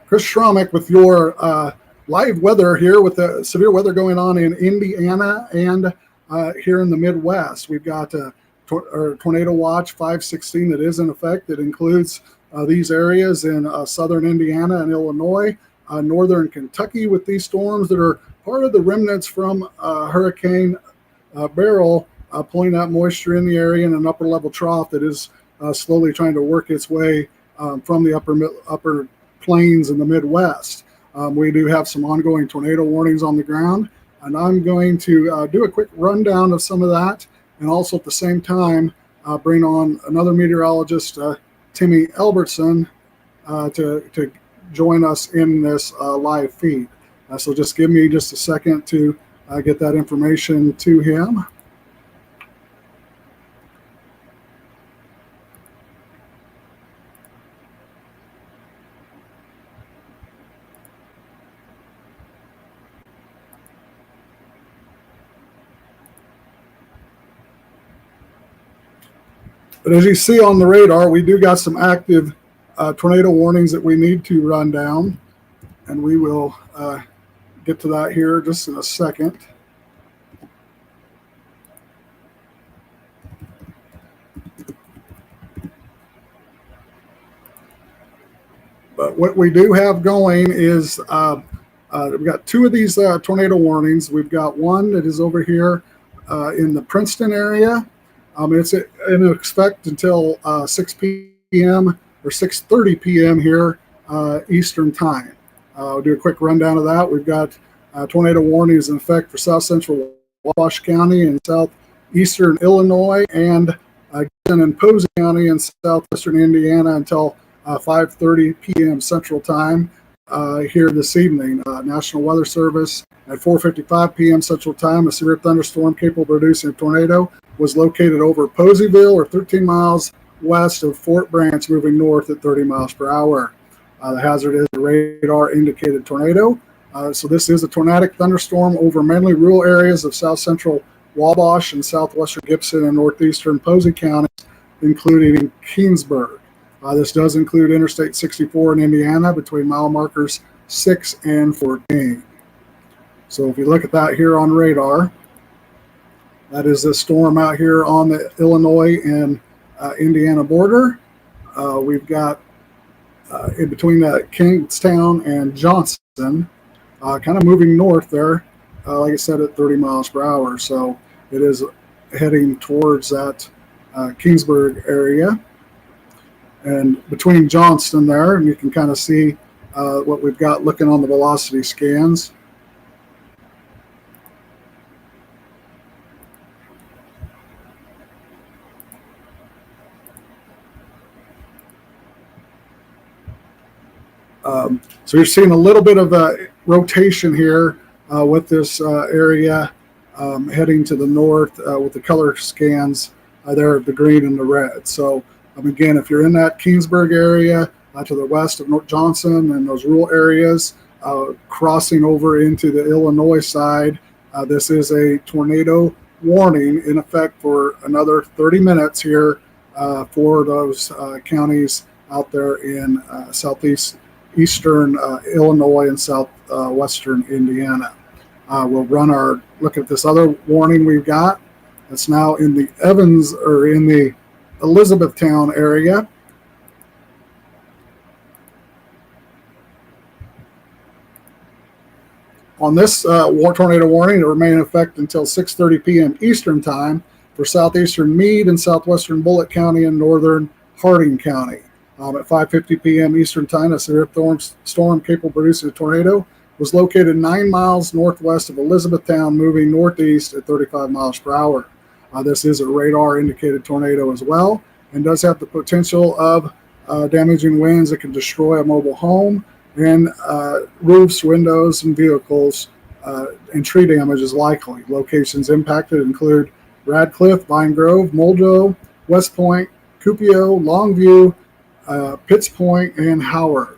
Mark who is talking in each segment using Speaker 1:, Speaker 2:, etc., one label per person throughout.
Speaker 1: Chris Schromick with your live weather here with the severe weather going on in Indiana and here in the Midwest. We've got a tornado watch 516 that is in effect. It includes these areas in southern Indiana and Illinois, northern Kentucky with these storms that are part of the remnants from Hurricane Beryl, pulling that moisture in the area in an upper level trough that is slowly trying to work its way from the upper plains in the Midwest. We do have some ongoing tornado warnings on the ground, and I'm going to do a quick rundown of some of that, and also at the same time bring on another meteorologist, Timmy Albertson, to join us in this live feed. So just give me just a second to get that information to him. But as you see on the radar, we do got some active tornado warnings that we need to run down, and we will get to that here just in a second. But what we do have going is we've got two of these tornado warnings. We've got one that is over here in the Princeton area. It's in effect until 6 p.m. or 6:30 p.m. here Eastern time. I'll do a quick rundown of that. We've got tornado warnings in effect for south central Wabash County and southeastern Illinois, and in Posey County and southwestern Indiana until 5:30 p.m. Central Time here this evening. National Weather Service at 4:55 p.m. Central Time, a severe thunderstorm capable of producing a tornado was located over Poseyville, or 13 miles west of Fort Branch, moving north at 30 miles per hour. The hazard is a radar indicated tornado. So this is a tornadic thunderstorm over mainly rural areas of south central Wabash and southwestern Gibson and northeastern Posey counties, including Keensburg. This does include Interstate 64 in Indiana between mile markers 6 and 14. So if you look at that here on radar, that is the storm out here on the Illinois and Indiana border. We've got in between Kingstown and Johnston, kind of moving north there, like I said, at 30 miles per hour. So it is heading towards that Keensburg area. And between Johnston there, and you can kind of see what we've got looking on the velocity scans. So you're seeing a little bit of a rotation here with this area heading to the north with the color scans there, the green and the red. So again, if you're in that Keensburg area to the west of North Johnson and those rural areas, crossing over into the Illinois side, this is a tornado warning in effect for another 30 minutes here for those counties out there in southeastern Illinois and southwestern Indiana. We'll look at this other warning we've got. It's now in the Evans, or in the Elizabethtown area. On this tornado warning, it will remain in effect until 6:30 p.m. Eastern time for southeastern Meade and southwestern Bullitt County and northern Harding County. At 5:50 p.m. Eastern time, a severe storm capable of producing a tornado was located 9 miles northwest of Elizabethtown, moving northeast at 35 miles per hour. This is a radar indicated tornado as well, and does have the potential of damaging winds that can destroy a mobile home, and roofs, windows, and vehicles, and tree damage is likely. Locations impacted include Radcliffe, Vine Grove, Moldo, West Point, Cupio, Longview, Pitts Point, and Howard.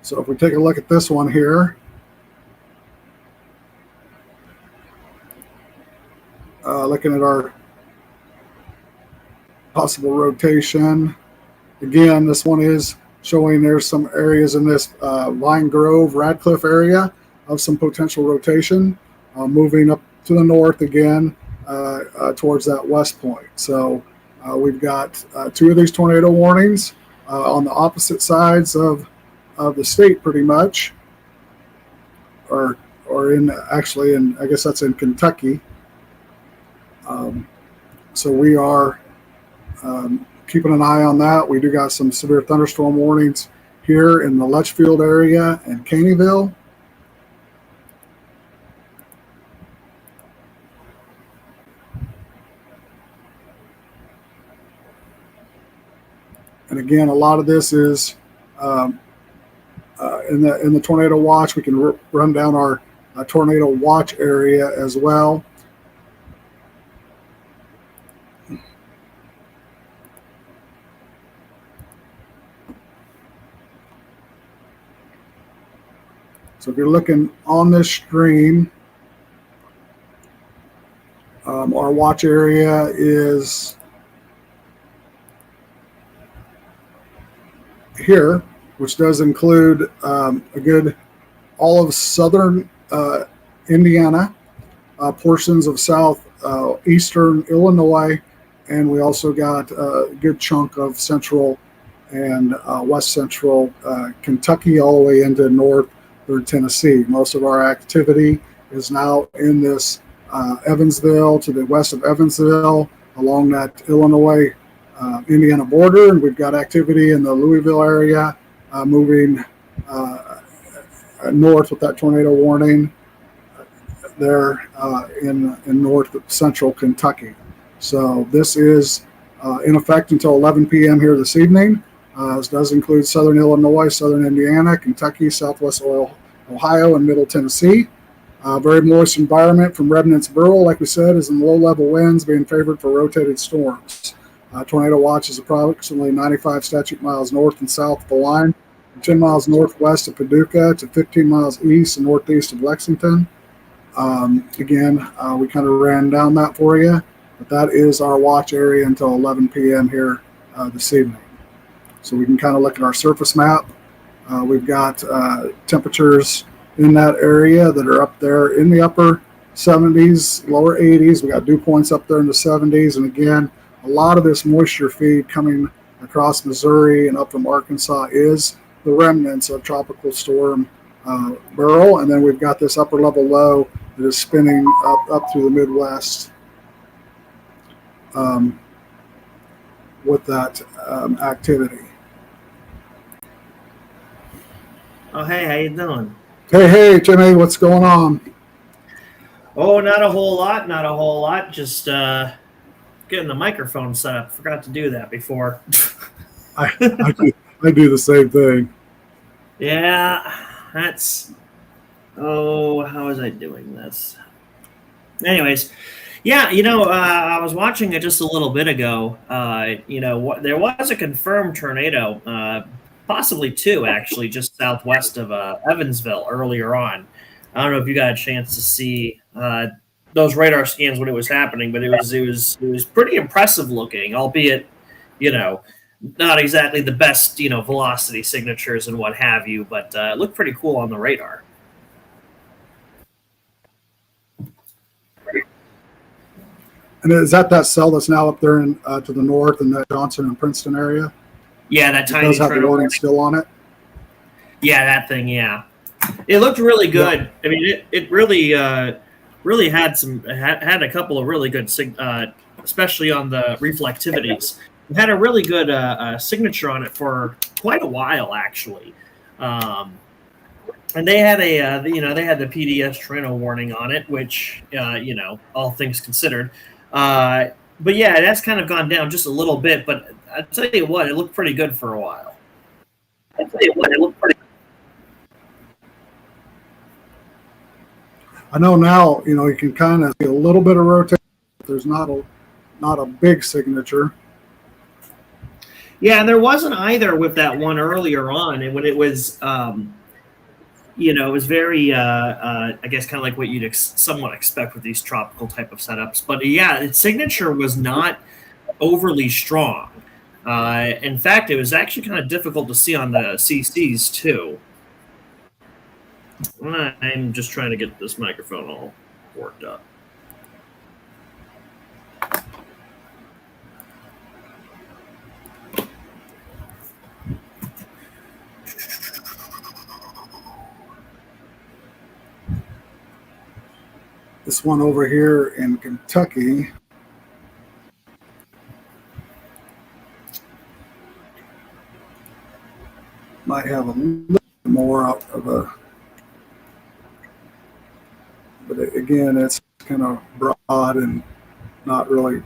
Speaker 1: So if we take a look at this one here, looking at our possible rotation. Again, this one is showing there's some areas in this Vine Grove, Radcliffe area of some potential rotation, moving up to the north again towards that west point. So we've got 2 of these tornado warnings on the opposite sides of the state, pretty much, or in actually in, I guess that's in Kentucky. So we are keeping an eye on that. We do got some severe thunderstorm warnings here in the Litchfield area and Caneyville. And again, a lot of this is in the tornado watch. We can run down our tornado watch area as well. So if you're looking on this screen, our watch area is here, which does include a good all of southern Indiana, portions of southeastern Illinois, and we also got a good chunk of central and west central Kentucky, all the way into northern Tennessee. Most of our activity is now in this Evansville, to the west of Evansville, along that Illinois Indiana border, and we've got activity in the Louisville area, moving north with that tornado warning there in north central Kentucky. So this is in effect until 11 p.m. here this evening. This does include southern Illinois, southern Indiana, Kentucky, southwest Ohio, and middle Tennessee. Very moist environment from remnants Burl, like we said, is in low-level winds being favored for rotated storms. Tornado watch is approximately 95 statute miles north and south of the line, 10 miles northwest of Paducah to 15 miles east and northeast of Lexington. Again, we kind of ran down that for you, but that is our watch area until 11 p.m. here this evening. So we can kind of look at our surface map. We've got temperatures in that area that are up there in the upper 70s, lower 80s. We got dew points up there in the 70s. And again, a lot of this moisture feed coming across Missouri and up from Arkansas is the remnants of Tropical Storm Beryl. And then we've got this upper level low that is spinning up through the Midwest with that activity.
Speaker 2: Oh, hey, how you doing?
Speaker 1: Hey, Jimmy, what's going on?
Speaker 2: Oh, not a whole lot. Just getting the microphone set up. Forgot to do that before.
Speaker 1: I do the same thing.
Speaker 2: Yeah, that's... Oh, how was I doing this? Anyways, yeah, I was watching it just a little bit ago. There was a confirmed tornado, possibly 2, actually, just southwest of Evansville earlier on. I don't know if you got a chance to see those radar scans when it was happening, but it was pretty impressive looking, albeit, not exactly the best, velocity signatures and what have you, but it looked pretty cool on the radar.
Speaker 1: And is that cell that's now up there to the north in that Johnson and Princeton area?
Speaker 2: Yeah, that tiny. It
Speaker 1: does have the warning still on it?
Speaker 2: Yeah, that thing, yeah. It looked really good. Yeah. I mean, it really had had a couple of really good, especially on the reflectivities. It had a really good signature on it for quite a while, actually. And they had they had the PDS tornado warning on it, which all things considered. But yeah, that's kind of gone down just a little bit. But I tell you what, it looked pretty good for a while.
Speaker 1: I know now, you can kind of see a little bit of rotation. There's not a big signature.
Speaker 2: Yeah, and there wasn't either with that one earlier on, and when it was it was very, I guess, kind of like what you'd somewhat expect with these tropical type of setups. But yeah, its signature was not overly strong. In fact, it was actually kind of difficult to see on the CCs too. I'm just trying to get this microphone all worked up.
Speaker 1: This one over here in Kentucky might have a little more out of a, but again, it's kind of broad and not really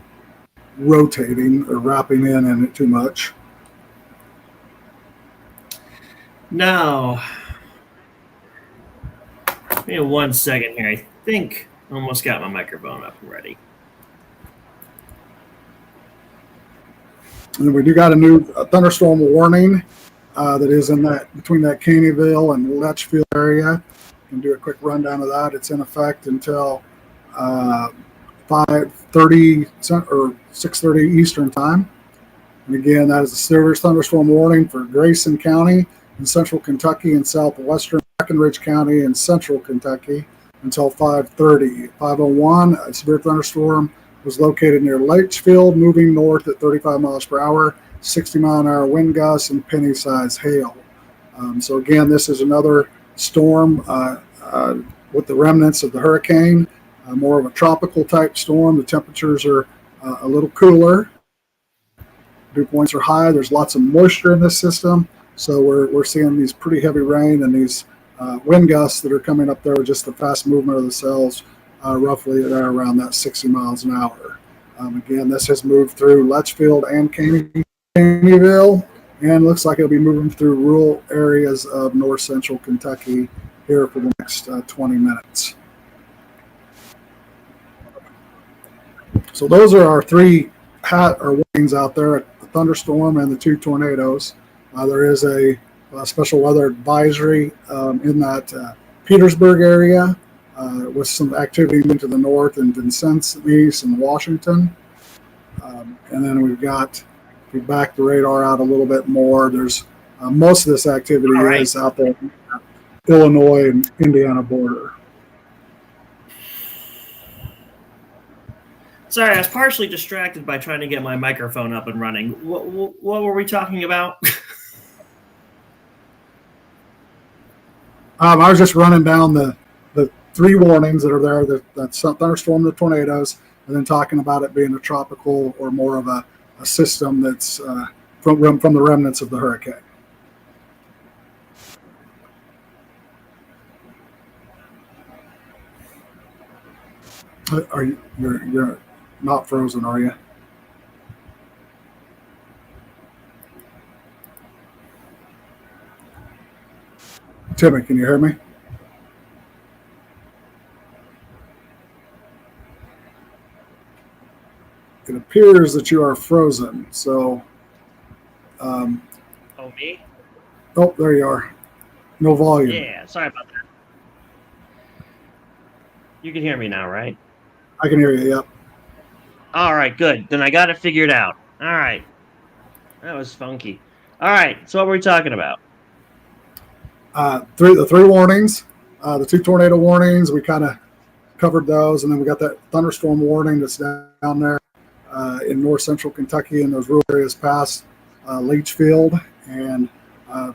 Speaker 1: rotating or wrapping in it too much.
Speaker 2: Now, give me 1 second here. I think I almost got my microphone up and ready.
Speaker 1: And we do got a new thunderstorm warning that is in that between that Caneyville and Litchfield area. Can do a quick rundown of that. It's in effect until 5:30 or 6:30 Eastern time. And again, that is a serious thunderstorm warning for Grayson County in central Kentucky and southwestern Breckenridge County in central Kentucky until 5:30. 5:01, a severe thunderstorm was located near Litchfield, moving north at 35 miles per hour, 60-mile-an-hour wind gusts, and penny-sized hail. So again, this is another storm with the remnants of the hurricane, more of a tropical type storm. The temperatures are a little cooler. Dew points are high. There's lots of moisture in this system. So we're seeing these pretty heavy rain and these wind gusts that are coming up there with just the fast movement of the cells, roughly at around that 60 miles an hour. Again, this has moved through Litchfield and Caneyville, and looks like it'll be moving through rural areas of north central Kentucky here for the next 20 minutes. So those are our three warnings out there: the thunderstorm and the two tornadoes. There is a special weather advisory in that Petersburg area with some activity into the north in Vincennes and Washington. And then we've got, if we back the radar out a little bit more, there's most of this activity is out there in the Illinois and Indiana border.
Speaker 2: Sorry, I was partially distracted by trying to get my microphone up and running. What were we talking about?
Speaker 1: I was just running down the three warnings that are there: the thunderstorm, the tornadoes, and then talking about it being a tropical or more of a system that's from the remnants of the hurricane. Are you're not frozen, are you? Timmy, can you hear me? It appears that you are frozen. So,
Speaker 2: Oh, me?
Speaker 1: oh, there you are. No volume.
Speaker 2: Yeah, sorry about that. You can hear me now, right?
Speaker 1: I can hear you. Yep.
Speaker 2: All right, good. Then I got it figured out. All right. That was funky. All right, so what were we talking about?
Speaker 1: The three warnings, the two tornado warnings, we kind of covered those, and then we got that thunderstorm warning that's down there in north central Kentucky and those rural areas past Litchfield, and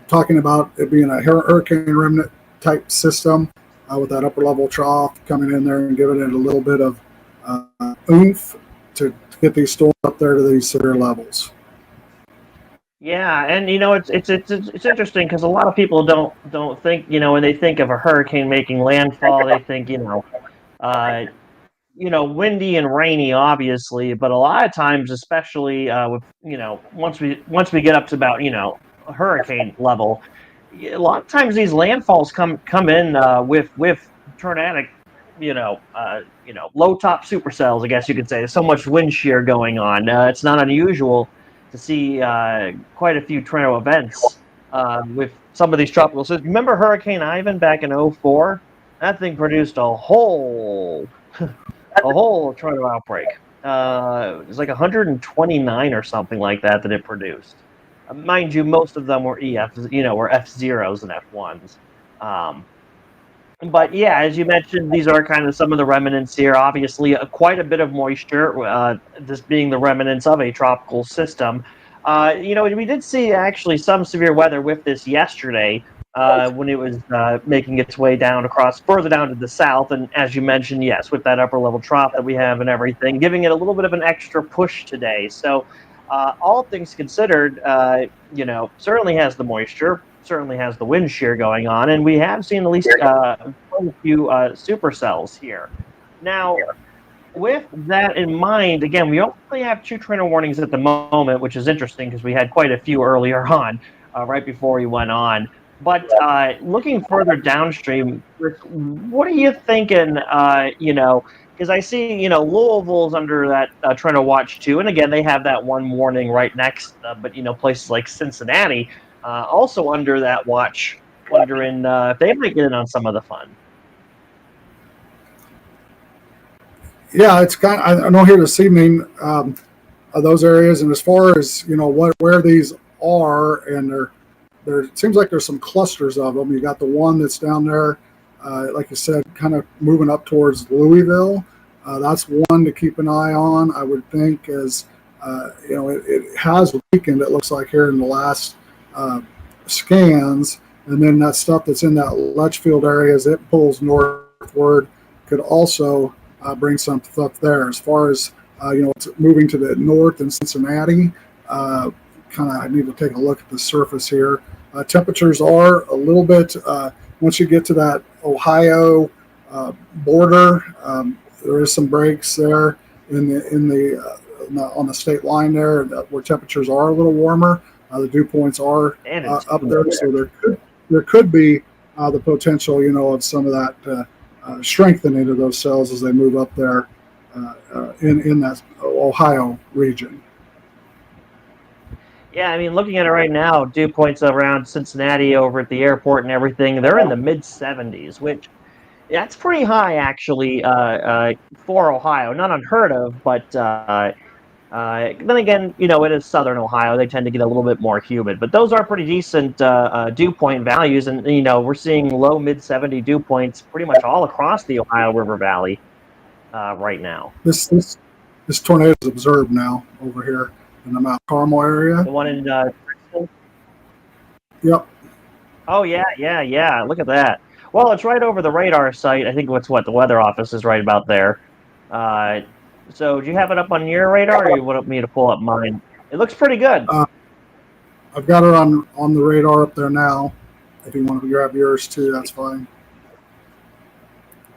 Speaker 1: talking about it being a hurricane remnant type system with that upper level trough coming in there and giving it a little bit of oomph to get these storms up there to these severe levels.
Speaker 2: Yeah, and it's interesting because a lot of people don't think, when they think of a hurricane making landfall, they think windy and rainy, obviously, but a lot of times, especially with once we get up to about a hurricane level, a lot of times these landfalls come in with tornadic, low top supercells, I guess you could say. There's so much wind shear going on. It's not unusual to see quite a few tornado events
Speaker 3: with some of these tropical systems. Remember Hurricane Ivan back in '04? That thing produced a whole tornado outbreak. It was like 129 or something like that it produced. Mind you, most of them were were F0s and F1s. But yeah, as you mentioned, these are kind of some of the remnants here. Obviously, quite a bit of moisture, this being the remnants of a tropical system. We did see actually some severe weather with this yesterday when it was making its way further down to the south. And as you mentioned, yes, with that upper level trough that we have and everything, giving it a little bit of an extra push today. So, all things considered, certainly has the moisture, certainly has the wind shear going on, and we have seen at least quite a few supercells here. Now, with that in mind, again, we only have 2 tornado warnings at the moment, which is interesting because we had quite a few earlier on, right before we went on. But looking further downstream, what are you thinking? Because I see, Louisville's under that tornado watch too, and again, they have that one warning right next. But places like Cincinnati also under that watch, wondering if they might get in on some of the fun.
Speaker 1: Yeah, it's kind of, I know here this evening those areas, and as far as where these are, and there it seems like there's some clusters of them. You got the one that's down there, like you said, kind of moving up towards Louisville. That's one to keep an eye on, I would think, as it has weakened. It looks like here in the last scans, and then that stuff that's in that Litchfield area as it pulls northward could also bring some stuff there. As far as it's moving to the north in Cincinnati, I need to take a look at the surface here. Temperatures are a little bit once you get to that Ohio border. There is some breaks there on the state line there where temperatures are a little warmer. The dew points are up there, so there could be the potential, of some of that strengthening of those cells as they move up there in that Ohio region.
Speaker 3: Yeah, I mean, looking at it right now, dew points around Cincinnati over at the airport and everything, they're in the mid-70s, which that's pretty high, actually, for Ohio. Not unheard of, but then again, it is southern Ohio. They tend to get a little bit more humid. But those are pretty decent dew point values, and, we're seeing low, mid-70 dew points pretty much all across the Ohio River Valley right now.
Speaker 1: This tornado is observed now over here in the Mount Carmel area.
Speaker 3: The one in Bristol?
Speaker 1: Yep.
Speaker 3: Oh, yeah. Look at that. Well, it's right over the radar site. I think the weather office is right about there. So do you have it up on your radar, or you want me to pull up mine? It looks pretty good.
Speaker 1: I've got it on the radar up there now. If you want to grab yours too, that's fine.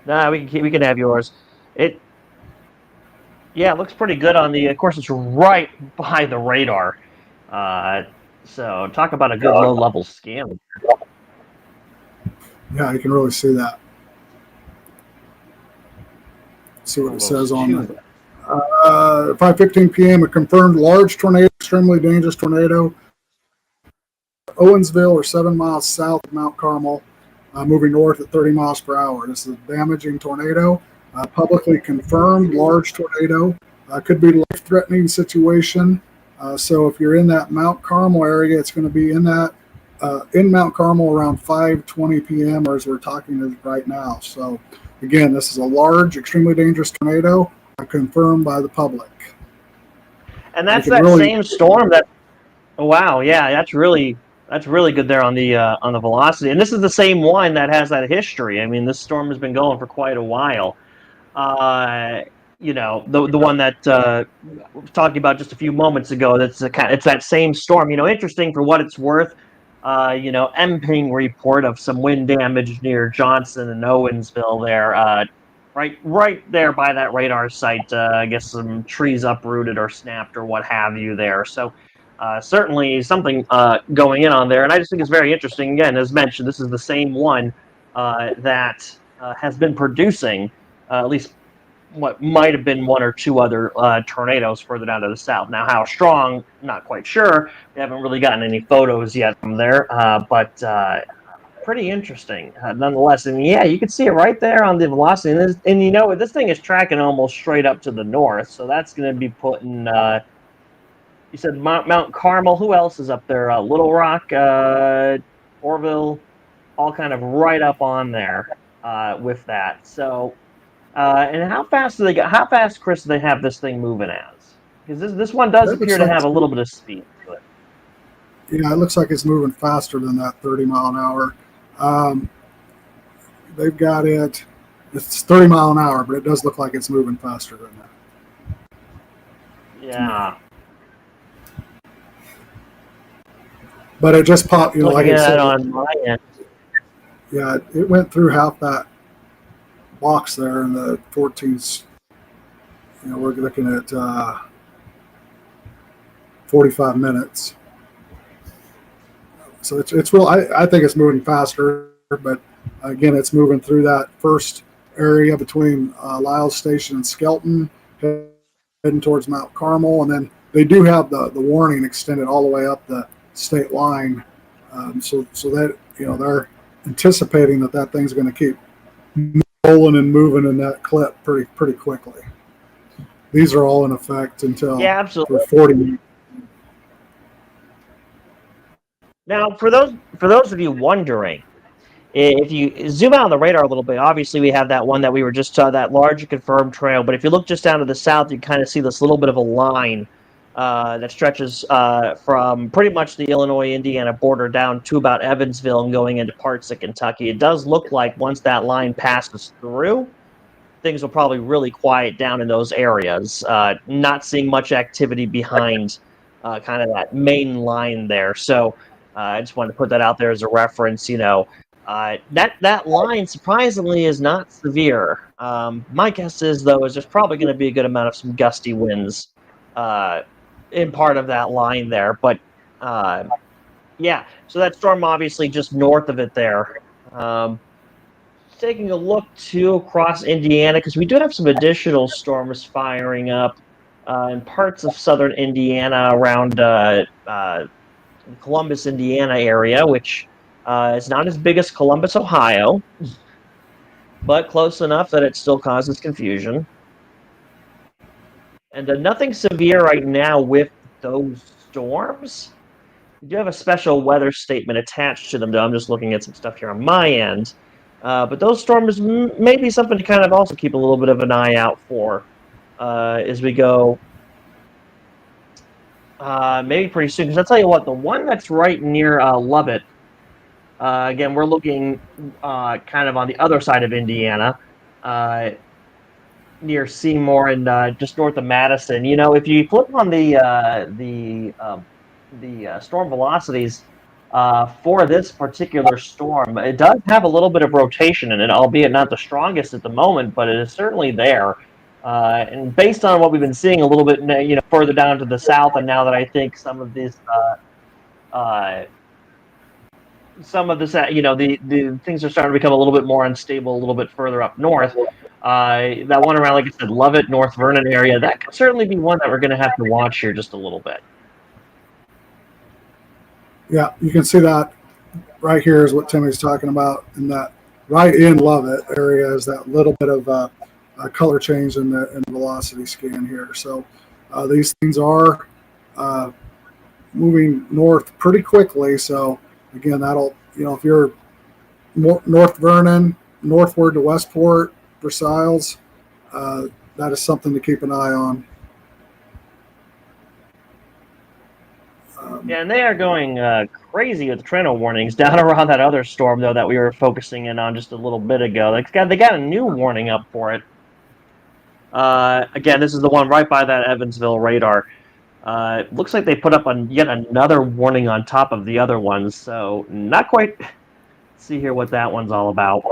Speaker 3: Nah, we can have yours. It looks pretty good on the. Of course, it's right by the radar. So talk about a good low-level scan.
Speaker 1: Yeah, you can really see that. See what it says on it. 5:15 p.m. A confirmed large tornado, extremely dangerous tornado. Owensville, or 7 miles south of Mount Carmel, moving north at 30 miles per hour. This is a damaging tornado. Publicly confirmed large tornado. Could be life-threatening situation. So if you're in that Mount Carmel area, it's going to be in Mount Carmel around 5:20 p.m. or as we're talking right now. So again, this is a large, extremely dangerous tornado confirmed by the public.
Speaker 3: And that's that same storm that. Oh, wow, yeah, that's really good there on the velocity. And this is the same one that has that history. I mean, this storm has been going for quite a while. The one that we were talking about just a few moments ago. It's that same storm. Interesting for what it's worth. MPing report of some wind damage near Johnson and Owensville there. Right there by that radar site. I guess some trees uprooted or snapped or what have you there. So certainly something going in on there. And I just think it's very interesting. Again, as mentioned, this is the same one that has been producing, at least what might have been one or two other tornadoes further down to the south. Now, how strong, not quite sure. We haven't really gotten any photos yet from there, but pretty interesting nonetheless. And yeah, you can see it right there on the velocity. And you know, this thing is tracking almost straight up to the north, so that's going to be putting. You said Mount Carmel. Who else is up there? Little Rock, Orville, all kind of right up on there with that. So. And how fast do they go? How fast, Chris, do they have this thing moving as? Because this one does
Speaker 1: That
Speaker 3: appear
Speaker 1: looks
Speaker 3: to
Speaker 1: like
Speaker 3: have a little bit of speed to it.
Speaker 1: Yeah, it looks like it's moving faster than that 30 mile an hour. They've got it. It's 30 mile an hour, but it does look like it's moving faster than that.
Speaker 3: Yeah.
Speaker 1: But it just popped. You know, like
Speaker 3: Looking
Speaker 1: I
Speaker 3: at
Speaker 1: said,
Speaker 3: it on my end.
Speaker 1: yeah, it went through half that box there in the 14th. You know, we're looking at 45 minutes. So it's real. I think it's moving faster, but again, it's moving through that first area between Lyles Station and Skelton, heading towards Mount Carmel, and then they do have the warning extended all the way up the state line. So that, you know, they're anticipating that thing's going to keep rolling and moving in that clip pretty quickly. These are all in effect until
Speaker 3: absolutely.
Speaker 1: for 40 minutes.
Speaker 3: Now, for those of you wondering, if you zoom out on the radar a little bit, obviously we have that one that we were just that large confirmed trail. But if you look just down to the south, you kind of see this little bit of a line that stretches from pretty much the Illinois-Indiana border down to about Evansville and going into parts of Kentucky. It does look like once that line passes through, things will probably really quiet down in those areas. Not seeing much activity behind kind of that main line there. So I just wanted to put that out there as a reference. You know, that line surprisingly is not severe. My guess is, though, is there's probably going to be a good amount of some gusty winds in part of that line there. But yeah, so that storm obviously just north of it there. Taking a look too across Indiana, because we do have some additional storms firing up in parts of southern Indiana around Columbus, Indiana area, which is not as big as Columbus, Ohio, but close enough that it still causes confusion. And nothing severe right now with those storms. We do have a special weather statement attached to them, though. I'm just looking at some stuff here on my end. But those storms may be something to kind of also keep a little bit of an eye out for as we go. Maybe pretty soon. Because I'll tell you what, the one that's right near Lubbock, again, we're looking kind of on the other side of Indiana, near Seymour and just north of Madison. You know, if you flip on the storm velocities for this particular storm, it does have a little bit of rotation in it, albeit not the strongest at the moment, but it is certainly there. And based on what we've been seeing a little bit, you know, further down to the south, and now that I think some of this, you know, the things are starting to become a little bit more unstable, a little bit further up north. That one around, like I said, Lovett, North Vernon area, that could certainly be one that we're going to have to watch here just a little bit.
Speaker 1: Yeah, you can see that right here is what Timmy's talking about, and that right in Lovett area is that little bit of a color change in the velocity scan here. So these things are moving north pretty quickly. So again, that'll, you know, if you're North Vernon, northward to Westport, Versailles, that is something to keep an eye on.
Speaker 3: Yeah, and they are going crazy with the tornado warnings down around that other storm, though, that we were focusing in on just a little bit ago. They got a new warning up for it. Again, this is the one right by that Evansville radar. Looks like they put up yet another warning on top of the other ones, so not quite. Let's see here what that one's all about.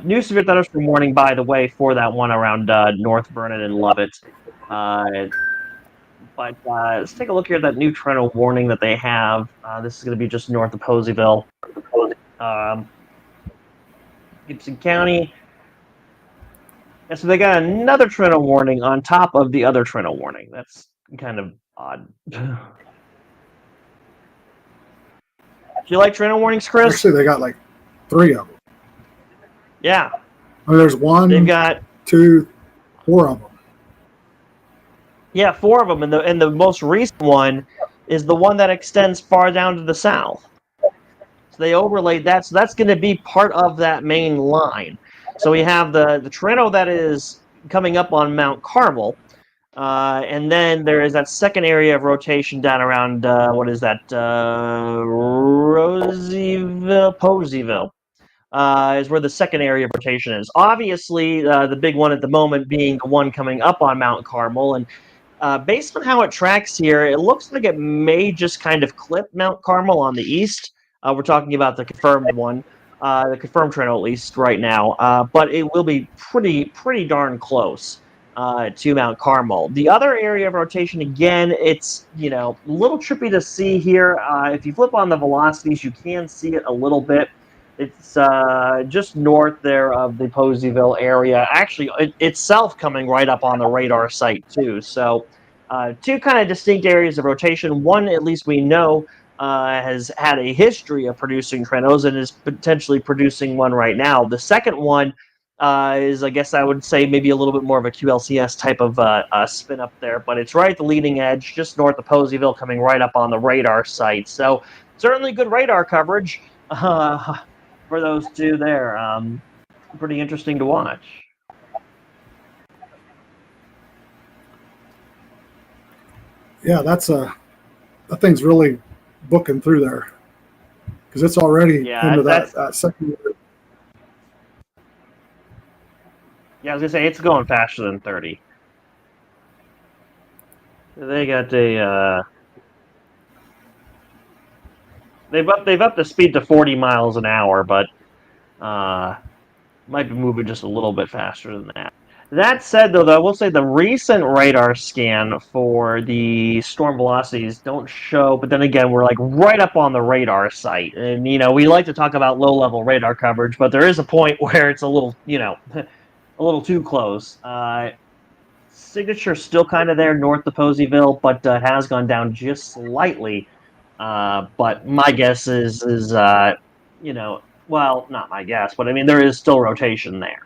Speaker 3: New severe thunderstorm warning, by the way, for that one around North Vernon and Lovett. But let's take a look here at that new tornado warning that they have. This is going to be just north of Poseyville. Gibson County. And so they got another tornado warning on top of the other tornado warning. That's kind of odd. Do you like tornado warnings, Chris?
Speaker 1: Actually, they got like 3 of them.
Speaker 3: Yeah.
Speaker 1: I mean, there's
Speaker 3: They've
Speaker 1: 1,
Speaker 3: got
Speaker 1: 2, 4 of them.
Speaker 3: 4 of them, and the most recent one is the one that extends far down to the south. So they overlaid that, so that's going to be part of that main line. So we have the tornado that is coming up on Mount Carmel, and then there is that second area of rotation down around what is that? Poseyville. Is where the second area of rotation is. Obviously, the big one at the moment being the one coming up on Mount Carmel, and based on how it tracks here, it looks like it may just kind of clip Mount Carmel on the east. We're talking about the confirmed one, the confirmed tornado at least right now, but it will be pretty darn close to Mount Carmel. The other area of rotation, again, it's a little trippy to see here. If you flip on the velocities, you can see it a little bit. It's just north there of the Poseyville area. Actually, itself coming right up on the radar site, too. So 2 kind of distinct areas of rotation. One, at least we know, has had a history of producing tornadoes and is potentially producing one right now. The second one is, I guess I would say, maybe a little bit more of a QLCS type of spin up there. But it's right at the leading edge, just north of Poseyville, coming right up on the radar site. So certainly good radar coverage. For those 2 there. Pretty interesting to watch.
Speaker 1: Yeah, that thing's really booking through there because it's already into that second.
Speaker 3: Yeah, I was gonna say it's going faster than 30. They got they've upped the speed to 40 miles an hour, but might be moving just a little bit faster than that. That said, though, I will say the recent radar scan for the storm velocities don't show, but then again, we're like right up on the radar site. And, we like to talk about low-level radar coverage, but there is a point where it's a little, a little too close. Signature's still kind of there north of Poseyville, but has gone down just slightly. But my guess is well, not my guess, but I mean, there is still rotation there.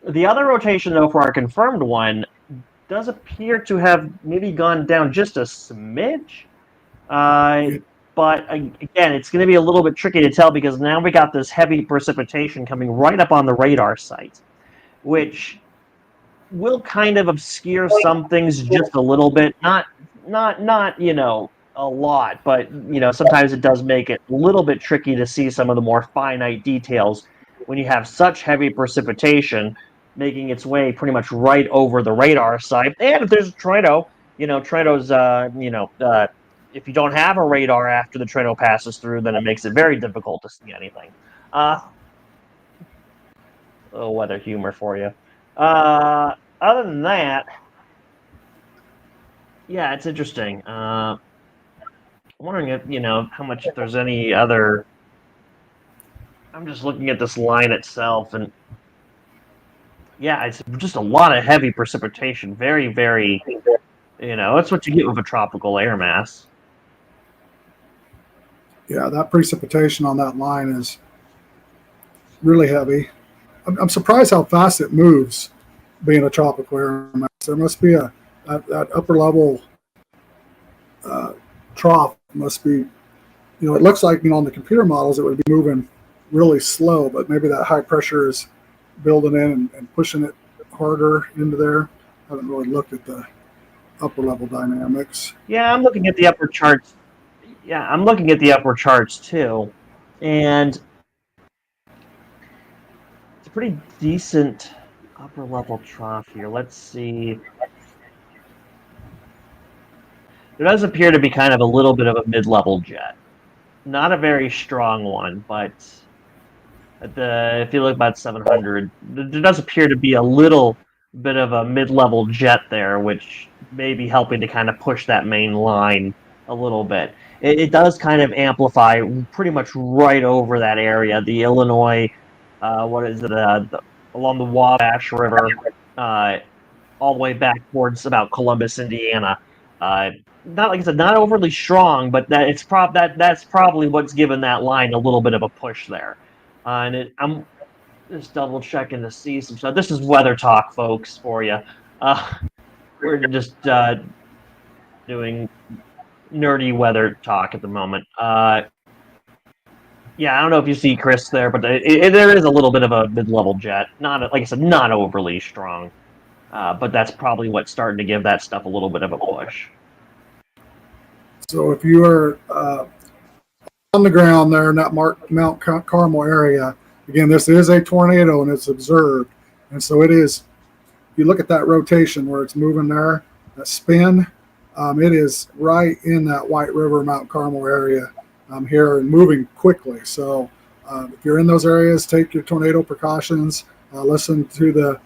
Speaker 3: The other rotation, though, for our confirmed one, does appear to have maybe gone down just a smidge. But again, it's going to be a little bit tricky to tell because now we got this heavy precipitation coming right up on the radar site, which will kind of obscure some things just a little bit. Not a lot, but sometimes it does make it a little bit tricky to see some of the more finite details when you have such heavy precipitation making its way pretty much right over the radar site. And if there's a tornado, tornadoes, if you don't have a radar after the tornado passes through, then it makes it very difficult to see anything. A little weather humor for you. Other than that, yeah, it's interesting. I'm wondering if, how much, if there's any other... I'm just looking at this line itself, and yeah, it's just a lot of heavy precipitation. Very, very, that's what you get with a tropical air mass.
Speaker 1: Yeah, that precipitation on that line is really heavy. I'm surprised how fast it moves being a tropical air mass. There must be that upper level trough must be, it looks like, on the computer models, it would be moving really slow, but maybe that high pressure is building in and pushing it harder into there. I haven't really looked at the upper level dynamics.
Speaker 3: Yeah, I'm looking at the upper charts. Yeah, I'm looking at the upper charts too, and it's a pretty decent upper level trough here. Let's see. There does appear to be kind of a little bit of a mid-level jet. Not a very strong one, but if you look about 700, there does appear to be a little bit of a mid-level jet there, which may be helping to kind of push that main line a little bit. It does kind of amplify pretty much right over that area. The Illinois, along the Wabash River, all the way back towards about Columbus, Indiana. Not like I said, not overly strong, but that's probably what's given that line a little bit of a push there. I'm just double checking to see some stuff. This is weather talk, folks, for you. We're just doing nerdy weather talk at the moment. Yeah, I don't know if you see Chris there, but there is a little bit of a mid-level jet. Not, like I said, not overly strong. But that's probably what's starting to give that stuff a little bit of a push.
Speaker 1: So if you are on the ground there in that Mount Carmel area, again, this is a tornado and it's observed. And so it is, you look at that rotation where it's moving there, that spin, it is right in that White River, Mount Carmel area here and moving quickly. So if you're in those areas, take your tornado precautions, listen to the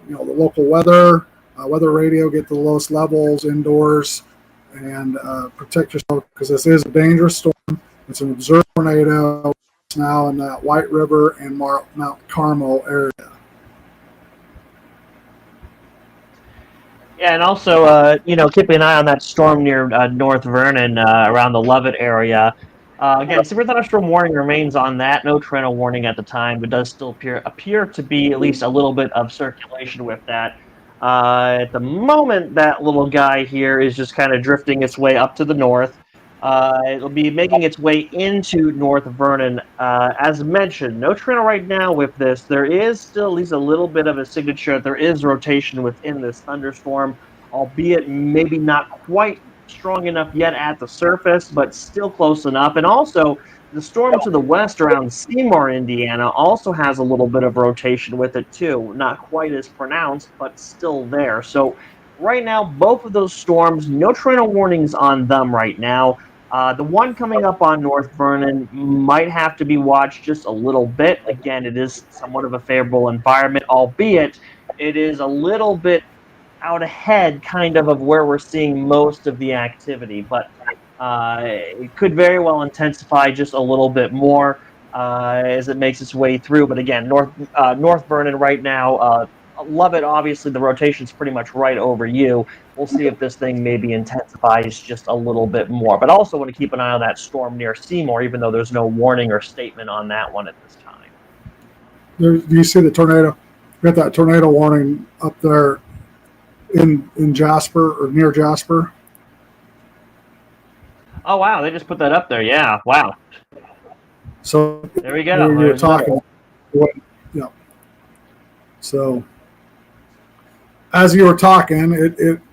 Speaker 1: the local weather radio, get the lowest levels indoors, and protect yourself because this is a dangerous storm. It's an observed tornado. It's now in that White River and Mount Carmel area.
Speaker 3: Yeah, and also, keeping an eye on that storm near North Vernon, around the Lovett area. Again, severe thunderstorm warning remains on that. No tornado warning at the time, but does still appear to be at least a little bit of circulation with that. At the moment, that little guy here is just kind of drifting its way up to the north. It'll be making its way into North Vernon. As mentioned, no tornado right now with this. There is still at least a little bit of a signature. There is rotation within this thunderstorm, albeit maybe not quite strong enough yet at the surface, but still close enough. And also, the storm to the west around Seymour, Indiana, also has a little bit of rotation with it too. Not quite as pronounced, but still there. So right now, both of those storms, no tornado warnings on them right now. The one coming up on North Vernon might have to be watched just a little bit. Again, it is somewhat of a favorable environment, albeit it is a little bit out ahead kind of where we're seeing most of the activity. But it could very well intensify just a little bit more as it makes its way through. But again, North Vernon right now, love it. Obviously, the rotation's pretty much right over you. We'll see if this thing maybe intensifies just a little bit more. But also want to keep an eye on that storm near Seymour, even though there's no warning or statement on that one at this time.
Speaker 1: Do you see the tornado? We got that tornado warning up there in Jasper or near Jasper.
Speaker 3: Oh, wow. They just put that up there. Yeah. Wow.
Speaker 1: So
Speaker 3: there we go.
Speaker 1: You're talking. Yeah. So as you were talking,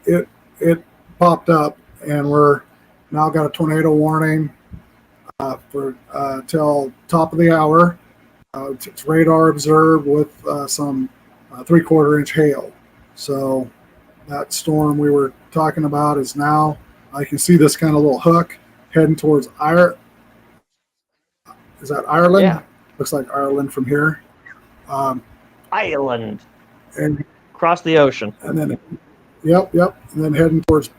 Speaker 1: it popped up, and we're now got a tornado warning for till top of the hour. It's radar observed with some 3/4 inch hail. So that storm we were talking about is now. I can see this kind of little hook heading towards Ireland. Is that Ireland?
Speaker 3: Yeah.
Speaker 1: Looks like Ireland from here.
Speaker 3: Ireland.
Speaker 1: And
Speaker 3: across the ocean.
Speaker 1: And then, yep. And then heading towards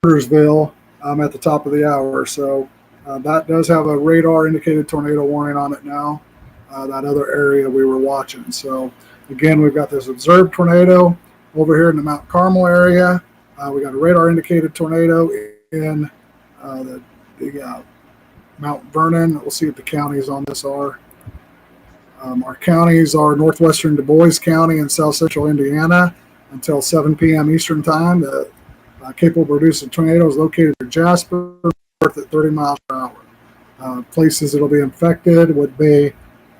Speaker 1: Portersville at the top of the hour. So that does have a radar indicated tornado warning on it now. That other area we were watching. So again, we've got this observed tornado over here in the Mount Carmel area. We got a radar indicated tornado in the Mount Vernon. We'll see what the counties on this are. Our counties are northwestern Du Bois County and south central Indiana until 7 p.m. Eastern time. The capable of producing tornado is located in Jasper, north at 30 miles per hour. Places that will be infected would be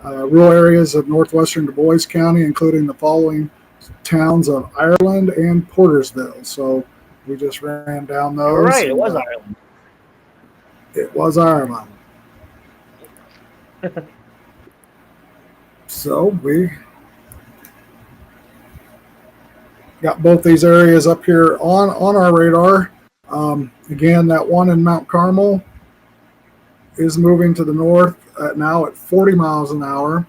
Speaker 1: rural areas of northwestern Du Bois County, including the following towns of Ireland and Portersville. So we just ran down those.
Speaker 3: You're right, it was Ireland.
Speaker 1: It was Ireland. So we got both these areas up here on our radar. Again, that one in Mount Carmel is moving to the north now at 40 miles an hour.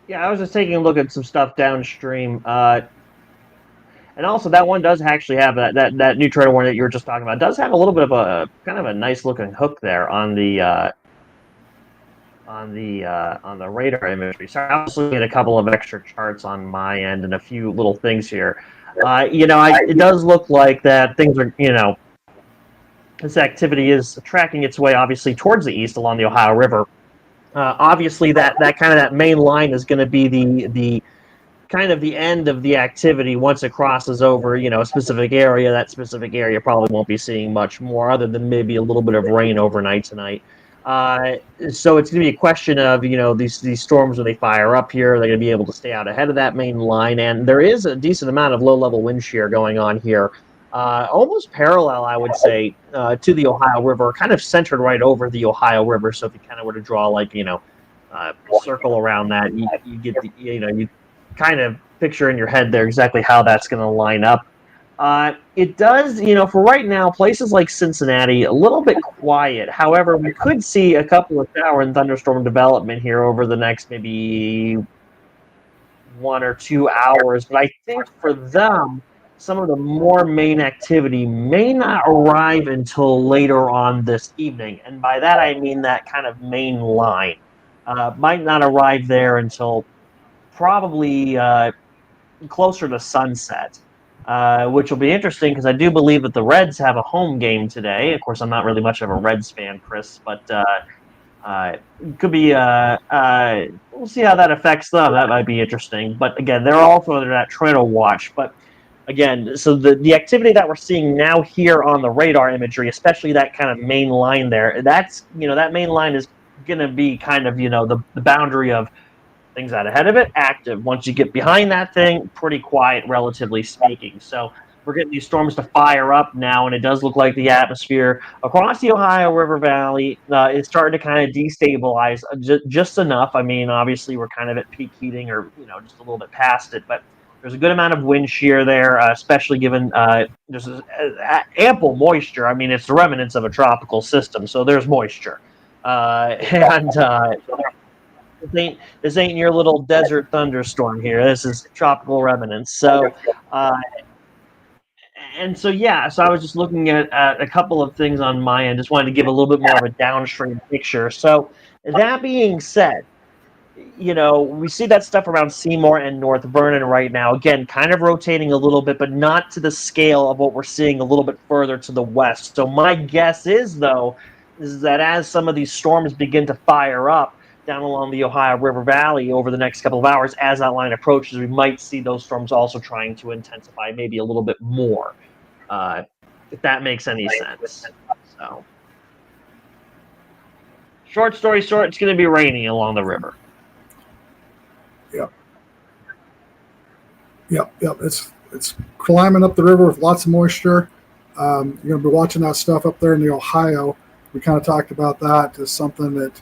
Speaker 3: Yeah, I was just taking a look at some stuff downstream. And also, that one does actually have that new tornado warning that you were just talking about. Does have a little bit of a kind of a nice looking hook there on the radar imagery. Sorry, I was looking at a couple of extra charts on my end and a few little things here. It does look like that things are, this activity is tracking its way, obviously, towards the east along the Ohio River. Obviously, that main line is going to be the kind of the end of the activity once it crosses over, a specific area. That specific area probably won't be seeing much more other than maybe a little bit of rain overnight tonight. So it's going to be a question of, these storms when they fire up here, they're going to be able to stay out ahead of that main line. And there is a decent amount of low-level wind shear going on here, almost parallel, I would say, to the Ohio River, kind of centered right over the Ohio River. So if you kind of were to draw a circle around that, you get you kind of picture in your head there exactly how that's going to line up. It does, for right now, places like Cincinnati, a little bit quiet. However, we could see a couple of shower and thunderstorm development here over the next maybe 1 or 2 hours. But I think for them, some of the more main activity may not arrive until later on this evening. And by that, I mean that kind of main line might not arrive there until probably closer to sunset. Which will be interesting because I do believe that the Reds have a home game today. Of course, I'm not really much of a Reds fan, Chris, but it could be. We'll see how that affects them. That might be interesting. But again, they're also under that tornado watch. But again, so the activity that we're seeing now here on the radar imagery, especially that kind of main line there, that's that main line is going to be kind of the boundary of things out ahead of it, active. Once you get behind that thing, pretty quiet, relatively speaking. So we're getting these storms to fire up now, and it does look like the atmosphere across the Ohio River Valley is starting to kind of destabilize just enough. I mean, obviously, we're kind of at peak heating or, just a little bit past it, but there's a good amount of wind shear there, especially given there's ample moisture. I mean, it's the remnants of a tropical system, so there's moisture. This ain't your little desert thunderstorm here. This is tropical remnants. So, so I was just looking at a couple of things on my end. Just wanted to give a little bit more of a downstream picture. So, that being said, we see that stuff around Seymour and North Vernon right now. Again, kind of rotating a little bit, but not to the scale of what we're seeing a little bit further to the west. So, my guess is that as some of these storms begin to fire up down along the Ohio River Valley over the next couple of hours, as that line approaches, we might see those storms also trying to intensify maybe a little bit more, if that makes any sense. So, short story short, it's going to be raining along the river.
Speaker 1: Yep. It's climbing up the river with lots of moisture. You're going to be watching that stuff up there in the Ohio. We kind of talked about that as something that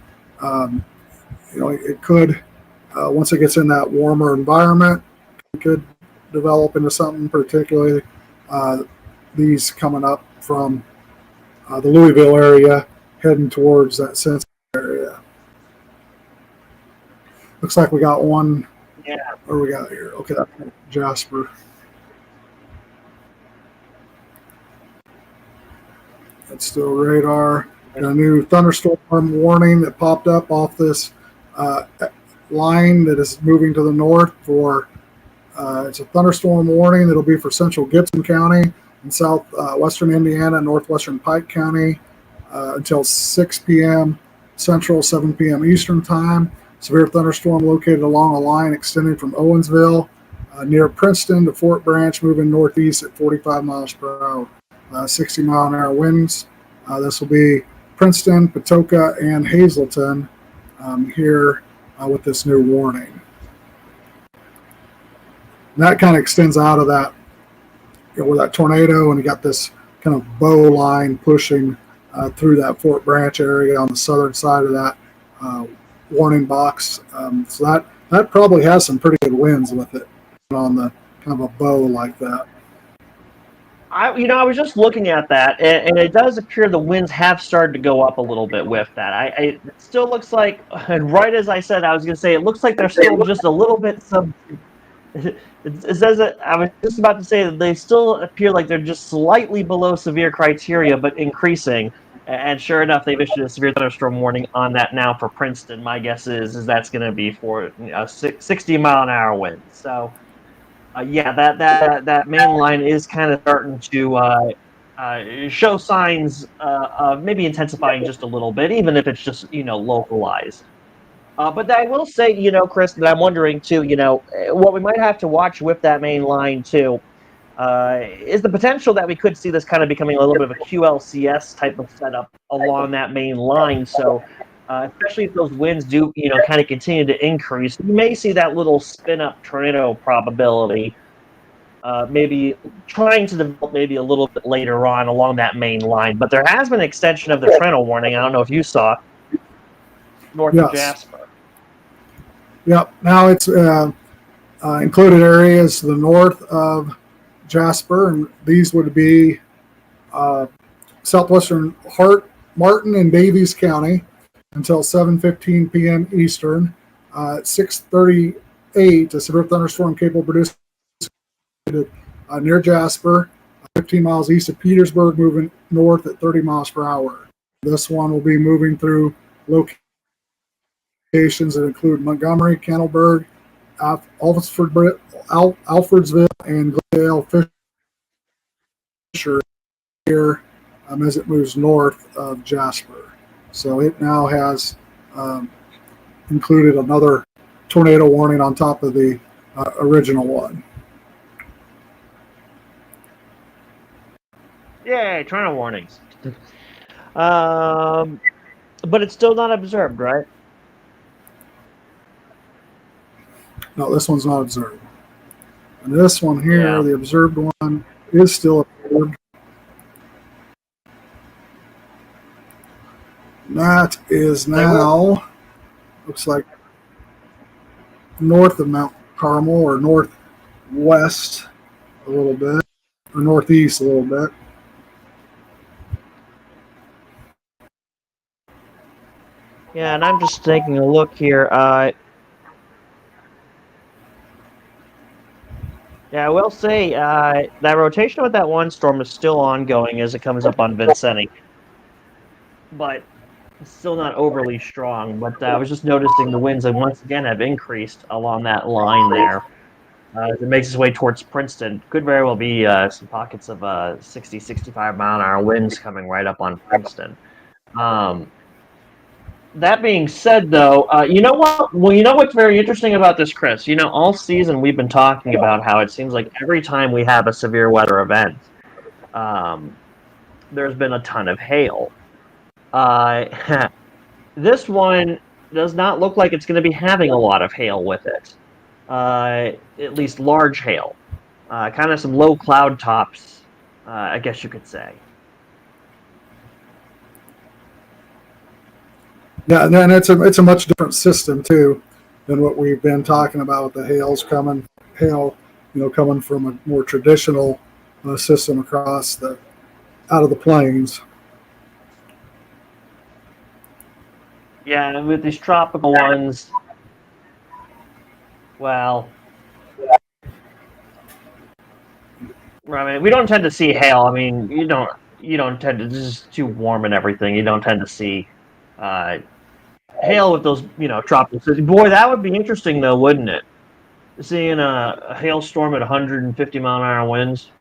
Speaker 1: it could, once it gets in that warmer environment, it could develop into something, particularly these coming up from the Louisville area, heading towards that Cincinnati area. Looks like we got one.
Speaker 3: Yeah.
Speaker 1: What do we got here? Okay, that's Jasper. That's still radar. And a new thunderstorm warning that popped up off this line that is moving to the north for it's a thunderstorm warning that'll be for central Gibson County and southwestern Indiana, northwestern Pike County until 6 p.m. Central, 7 p.m. Eastern time. Severe thunderstorm located along a line extending from Owensville near Princeton to Fort Branch, moving northeast at 45 miles per hour, 60 mile an hour winds. This will be Princeton, Patoka, and Hazleton here with this new warning. And that kind of extends out of that, where that tornado, and you got this kind of bow line pushing through that Fort Branch area on the southern side of that warning box. So that probably has some pretty good winds with it on the kind of a bow like that.
Speaker 3: I was just looking at that, and it does appear the winds have started to go up a little bit with that. It still looks like, and right as I said, I was going to say, it looks like they're still just a little bit subdued. It says that I was just about to say that they still appear like they're just slightly below severe criteria, but increasing. And sure enough, they've issued a severe thunderstorm warning on that now for Princeton. My guess is that's going to be for 60-mile-an-hour winds. So, yeah, that main line is kind of starting to show signs of maybe intensifying just a little bit, even if it's just localized. But I will say, Chris, that I'm wondering too, what we might have to watch with that main line too, is the potential that we could see this kind of becoming a little bit of a QLCS type of setup along that main line. So, especially if those winds do, kind of continue to increase, you may see that little spin up tornado probability, maybe trying to develop maybe a little bit later on along that main line. But there has been an extension of the tornado warning. I don't know if you saw north of
Speaker 1: Yes.
Speaker 3: Jasper.
Speaker 1: Yep. Now it's included areas to the north of Jasper, and these would be southwestern Hart, Martin, and Davies County until 7:15 p.m. Eastern. At 6:38, a severe thunderstorm capable of producing near Jasper, 15 miles east of Petersburg, moving north at 30 miles per hour. This one will be moving through locations that include Montgomery, Candleburg, Alfredsville, and Glendale Fisher here as it moves north of Jasper. So it now has included another tornado warning on top of the original one.
Speaker 3: Yay, tornado warnings. But it's still not observed, right?
Speaker 1: No, this one's not observed. And this one here,
Speaker 3: Yeah.
Speaker 1: the observed one, is still observed. And that is now, looks like, north of Mount Carmel, or northwest a little bit, or northeast a little bit.
Speaker 3: Yeah, and I'm just taking a look here. Yeah, I will say that rotation with that one storm is still ongoing as it comes up on Vincenti, but it's still not overly strong. But I was just noticing the winds, and once again, have increased along that line there. As it makes its way towards Princeton, could very well be some pockets of 60, 65-mile-an-hour winds coming right up on Princeton. That being said, though, you know what? Well, you know what's very interesting about this, Chris? All season we've been talking about how it seems like every time we have a severe weather event, there's been a ton of hail. This one does not look like it's going to be having a lot of hail with it. At least large hail. Kind of some low cloud tops, I guess you could say.
Speaker 1: Yeah, and then it's a much different system too than what we've been talking about. The hail coming from a more traditional system across out of the plains.
Speaker 3: Yeah, and with these tropical ones, well, I mean, we don't tend to see hail. I mean, you don't tend to. This is too warm and everything. You don't tend to see hail with those, tropical systems. Boy, that would be interesting, though, wouldn't it? Seeing a hailstorm at 150-mile-an-hour winds.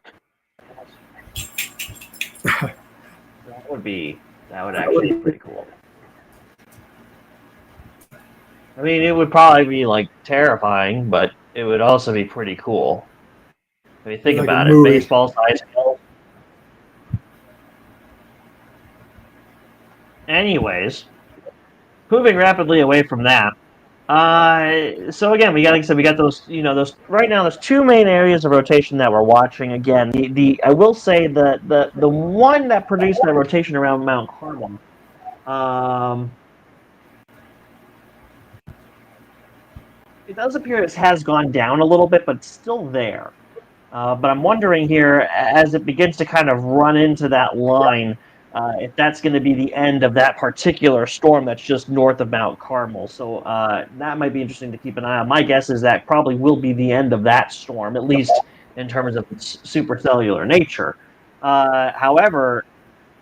Speaker 3: That would actually be pretty cool. I mean, it would probably be like terrifying, but it would also be pretty cool. I mean, think about it. Baseball size hail. Anyways, moving rapidly away from that. So again, we got those. Those right now. There's two main areas of rotation that we're watching. Again, I will say the one that produced that rotation around Mount Carmel. It does appear it has gone down a little bit, but it's still there. But I'm wondering here, as it begins to kind of run into that line, if that's going to be the end of that particular storm that's just north of Mount Carmel. So that might be interesting to keep an eye on. My guess is that probably will be the end of that storm, at least in terms of its supercellular nature. However,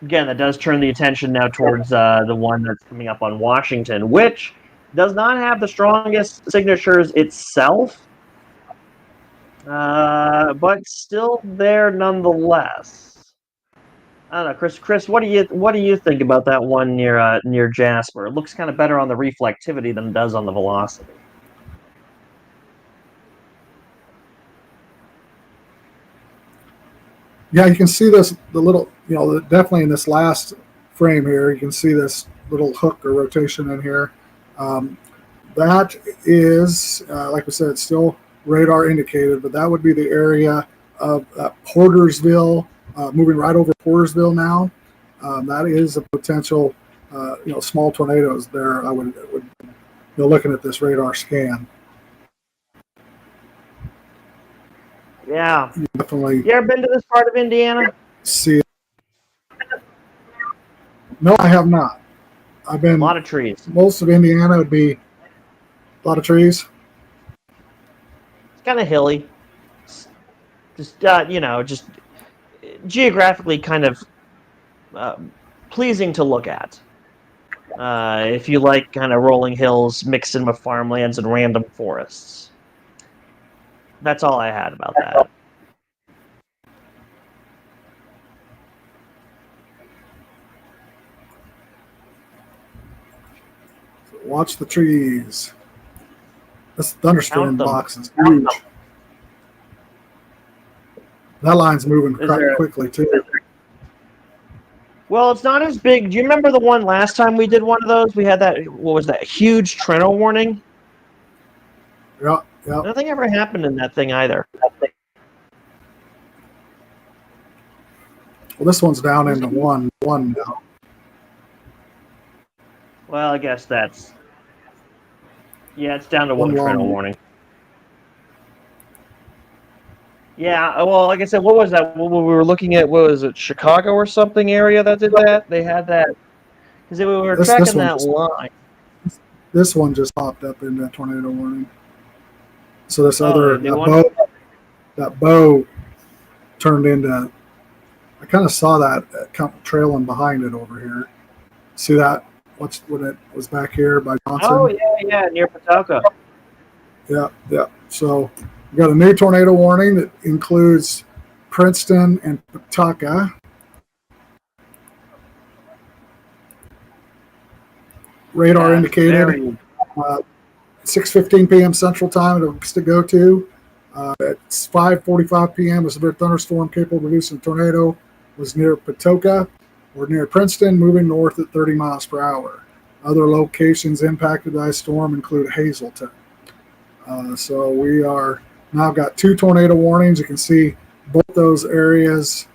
Speaker 3: again, that does turn the attention now towards the one that's coming up on Washington, which does not have the strongest signatures itself, but still there nonetheless. I don't know, Chris. Chris, what do you think about that one near Jasper? It looks kind of better on the reflectivity than it does on the velocity.
Speaker 1: Yeah, you can see this, definitely in this last frame here, you can see this little hook or rotation in here. That is, like we said, it's still radar indicated, but that would be the area of Portersville, moving right over Portersville now. That is a potential, small tornadoes there. I would looking at this radar scan.
Speaker 3: Yeah.
Speaker 1: Definitely.
Speaker 3: You ever been to this part of Indiana?
Speaker 1: See it. No, I have not. I've been.
Speaker 3: A lot of trees.
Speaker 1: Most of Indiana would be a lot of trees.
Speaker 3: It's kind of hilly. Just just geographically kind of pleasing to look at. If you like kind of rolling hills mixed in with farmlands and random forests. That's all I had about that.
Speaker 1: Watch the trees. This thunderstorm box is huge. That line's moving quite quickly too.
Speaker 3: Well, it's not as big. Do you remember the one last time we did one of those? We had that. What was that? Huge Treno warning.
Speaker 1: Yeah.
Speaker 3: Nothing ever happened in that thing either.
Speaker 1: Well, this one's down into one now.
Speaker 3: Well, I guess that's. Yeah, it's down to one Treno warning. Yeah, well, like I said, what was that? What we were looking at, what was it, Chicago or something area that did that? They had that, because we were tracking that line.
Speaker 1: This one just popped up in that tornado warning. So this that bow turned into, I kind of saw that trailing behind it over here. See that? When it was back here by Johnson?
Speaker 3: Oh, yeah, near Patoka.
Speaker 1: Yeah. So we got a new tornado warning that includes Princeton and Pawtucka. Radar indicated 6:15 p.m. Central Time. It looks to go to. At 5:45 p.m. a severe thunderstorm capable of producing a tornado was near Pawtucka or near Princeton, moving north at 30 miles per hour. Other locations impacted by the storm include Hazleton. So we are now got 2 tornado warnings. You can see both those areas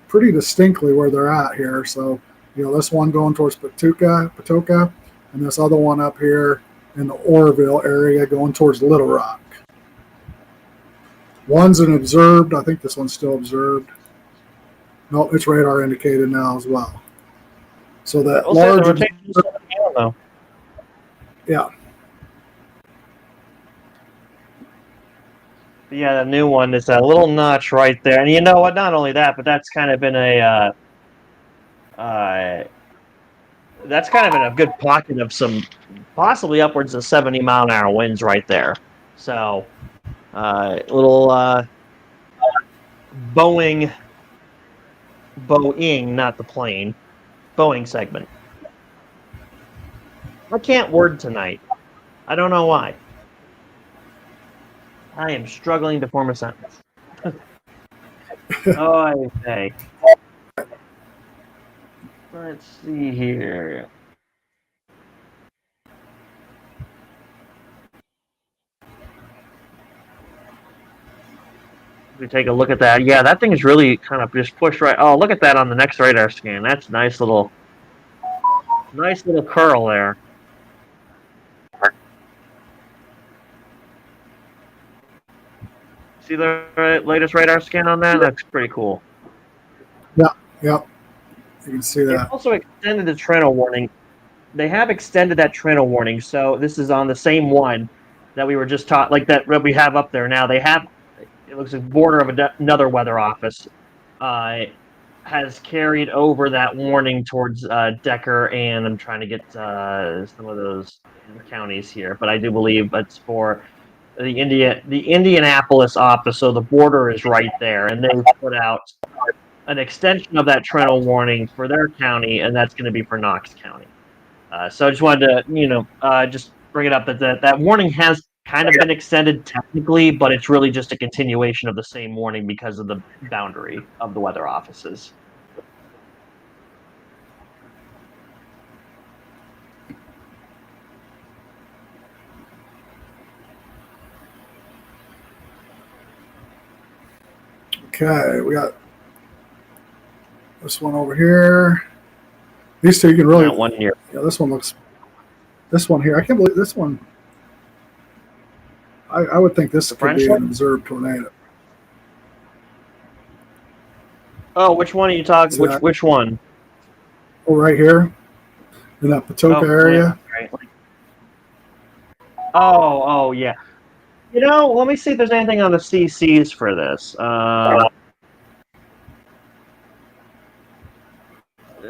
Speaker 1: pretty distinctly where they're at here. So, this one going towards Pawtucka, and this other one up here in the Oroville area going towards Little Rock. One's an observed. I think this one's still observed. No, it's radar indicated now as well. So that large. Yeah.
Speaker 3: Yeah, the new one is that little notch right there. And you know what? Not only that, but that's kind of been a good pocket of some possibly upwards of 70-mile-an-hour winds right there. So, little Boeing, not the plane, Boeing segment. I can't word tonight. I don't know why. I am struggling to form a sentence. Okay. Let's see here. We take a look at that. Yeah, that thing is really kind of just pushed right. Oh, look at that on the next radar scan. That's a nice little curl there. See the latest radar scan on that? That's pretty cool.
Speaker 1: Yeah. You can see
Speaker 3: They've
Speaker 1: that.
Speaker 3: also extended the tornado warning. They have extended that tornado warning, so this is on the same one that we were just taught, like that we have up there now. They have, it looks like border of another weather office has carried over that warning towards Decker, and I'm trying to get some of those counties here, but I do believe it's for the Indianapolis office, so the border is right there, and they've put out an extension of that tornado warning for their county, and that's going to be for Knox County. So I just wanted to, just bring it up that warning has kind of been extended technically, but it's really just a continuation of the same warning because of the boundary of the weather offices.
Speaker 1: Okay, we got this one over here. These two you can really.
Speaker 3: Not one year.
Speaker 1: Yeah, this one looks. This one here, I can't believe this one. I would think this could be an observed tornado.
Speaker 3: Oh, which one are you talking? Which one?
Speaker 1: Oh, right here in that Patoka area.
Speaker 3: Yeah, right. Oh, yeah. You know, let me see if there's anything on the CCs for this.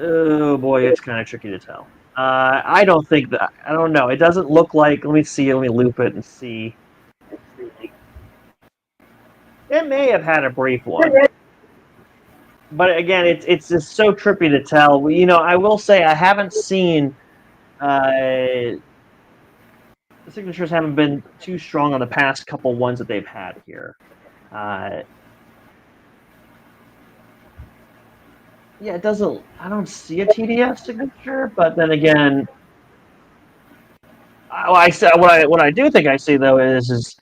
Speaker 3: Oh boy, it's kind of tricky to tell. I don't think that. I don't know. It doesn't look like. Let me see. Let me loop it and see. It may have had a brief one, but again, it's just so trippy to tell. You know, I will say I haven't seen. The signatures haven't been too strong on the past couple ones that they've had here. Yeah, it doesn't. I don't see a TDF signature, but then again, what I do think I see though is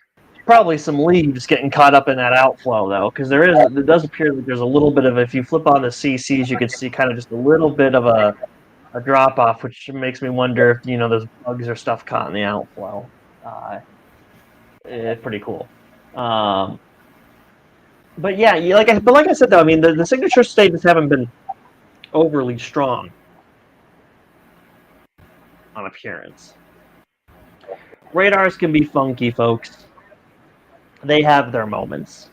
Speaker 3: probably some leaves getting caught up in that outflow though, because it does appear that there's a little bit of, if you flip on the CCs, you can see kind of just a little bit of a drop off, which makes me wonder if those bugs or stuff caught in the outflow. It's pretty cool. But yeah, like I said though, I mean the signature statements haven't been overly strong on appearance. Radars can be funky, folks. They have their moments.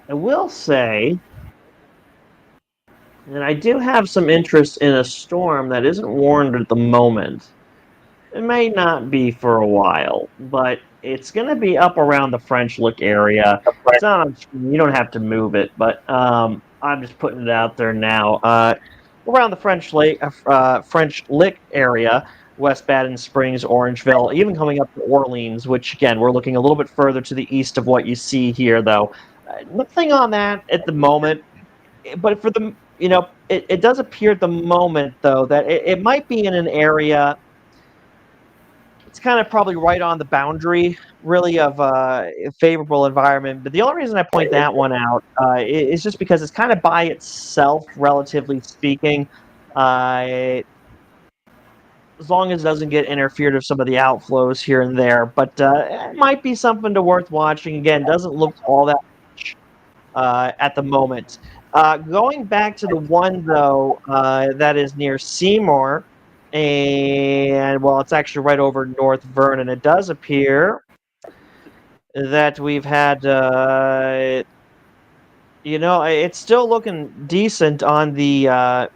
Speaker 3: I will say that I do have some interest in a storm that isn't warned at the moment. It may not be for a while, but it's going to be up around the French Lick area. It's not on screen. You don't have to move it, but I'm just putting it out there now. Around the French Lick area, West Baden Springs, Orangeville, even coming up to Orleans, which, again, we're looking a little bit further to the east of what you see here, though. Nothing on that at the moment, but for the, it does appear at the moment, though, that it might be in an area. It's kind of probably right on the boundary, really, of a favorable environment. But the only reason I point that one out is just because it's kind of by itself, relatively speaking. As long as it doesn't get interfered with some of the outflows here and there. But it might be something worth watching. Again, doesn't look all that much at the moment. Going back to the one, though, that is near Seymour, and well, it's actually right over North Vernon. It does appear that we've had, it's still looking decent on the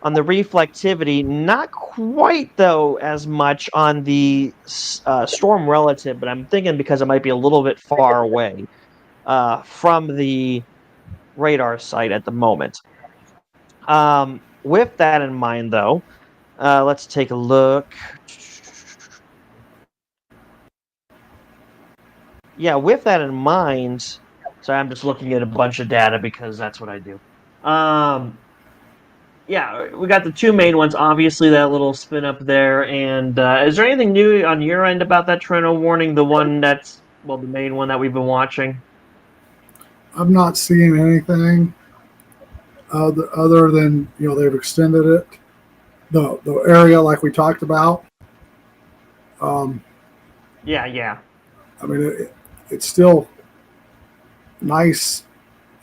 Speaker 3: reflectivity. Not quite, though, as much on the storm relative, but I'm thinking because it might be a little bit far away from the radar site at the moment. With that in mind, though, let's take a look. Yeah, with that in mind, sorry, I'm just looking at a bunch of data because that's what I do. Yeah, we got the two main ones, obviously that little spin up there. And is there anything new on your end about that tornado warning, the one that's, well, the main one that we've been watching?
Speaker 1: I'm not seeing anything other than, they've extended it. The area like we talked about.
Speaker 3: Yeah.
Speaker 1: I mean, it's still nice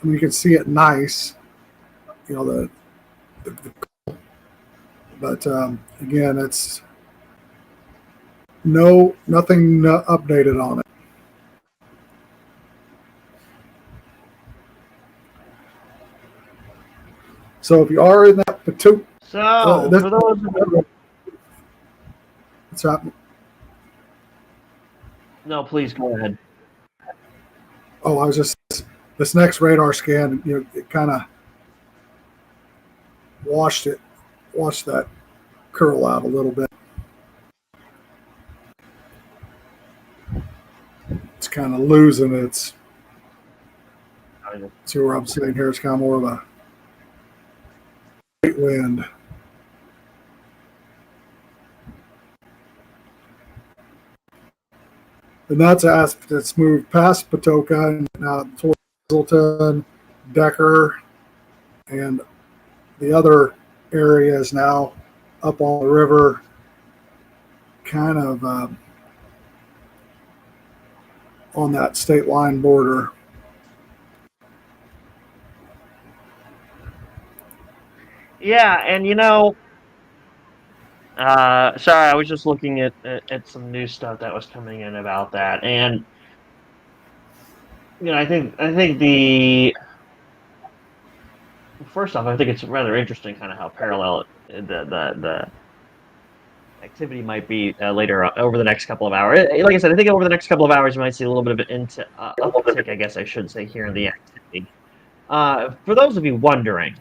Speaker 1: I mean, you can see it nice, but again, it's nothing updated on it. So if you are in that Patoka,
Speaker 3: So for those,
Speaker 1: what's happening?
Speaker 3: no, please go ahead.
Speaker 1: Oh, I was just this next radar scan. It kind of washed that curl out a little bit. It's kind of losing its. See where I'm sitting here? It's kind of more of a straight wind. And that's it's moved past Patoka and now towards Hazleton, Decker, and the other area is now up on the river, kind of on that state line border.
Speaker 3: Yeah, and sorry, I was just looking at some new stuff that was coming in about that, and I think first off, I think it's rather interesting, kind of how parallel the activity might be later over the next couple of hours. Like I said, I think over the next couple of hours, you might see a little bit of an uptick, I guess I should say, here in the activity. For those of you wondering,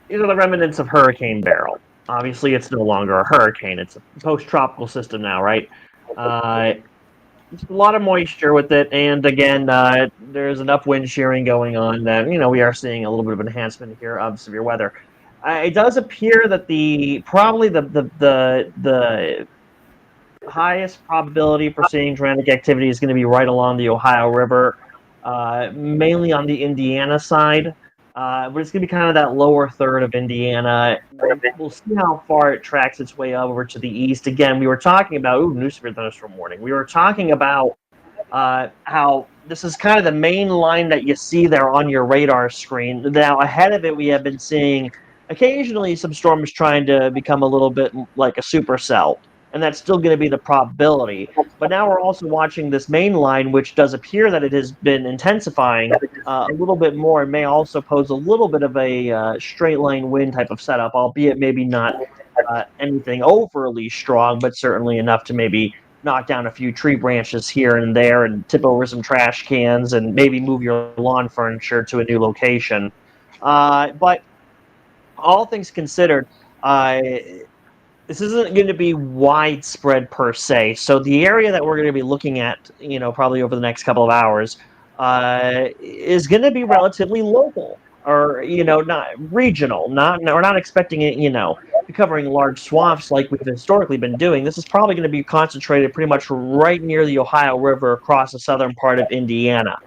Speaker 3: these are the remnants of Hurricane Beryl. Obviously, it's no longer a hurricane. It's a post-tropical system now, right? Just a lot of moisture with it, and again, there's enough wind shearing going on that we are seeing a little bit of enhancement here of severe weather. It does appear that probably the highest probability for seeing tornadic activity is going to be right along the Ohio River, mainly on the Indiana side. But it's going to be kind of that lower third of Indiana. We'll see how far it tracks its way over to the east. Again, we were talking about new severe thunderstorm warning. We were talking about how this is kind of the main line that you see there on your radar screen. Now, ahead of it, we have been seeing occasionally some storms trying to become a little bit like a supercell, and that's still going to be the probability. But now we're also watching this main line, which does appear that it has been intensifying a little bit more and may also pose a little bit of a straight line wind type of setup, albeit maybe not anything overly strong, but certainly enough to maybe knock down a few tree branches here and there and tip over some trash cans and maybe move your lawn furniture to a new location. But all things considered, this isn't going to be widespread per se. So the area that we're going to be looking at, probably over the next couple of hours, is going to be relatively local, or not regional. We're not expecting it, to be covering large swaths like we've historically been doing. This is probably going to be concentrated pretty much right near the Ohio River across the southern part of Indiana.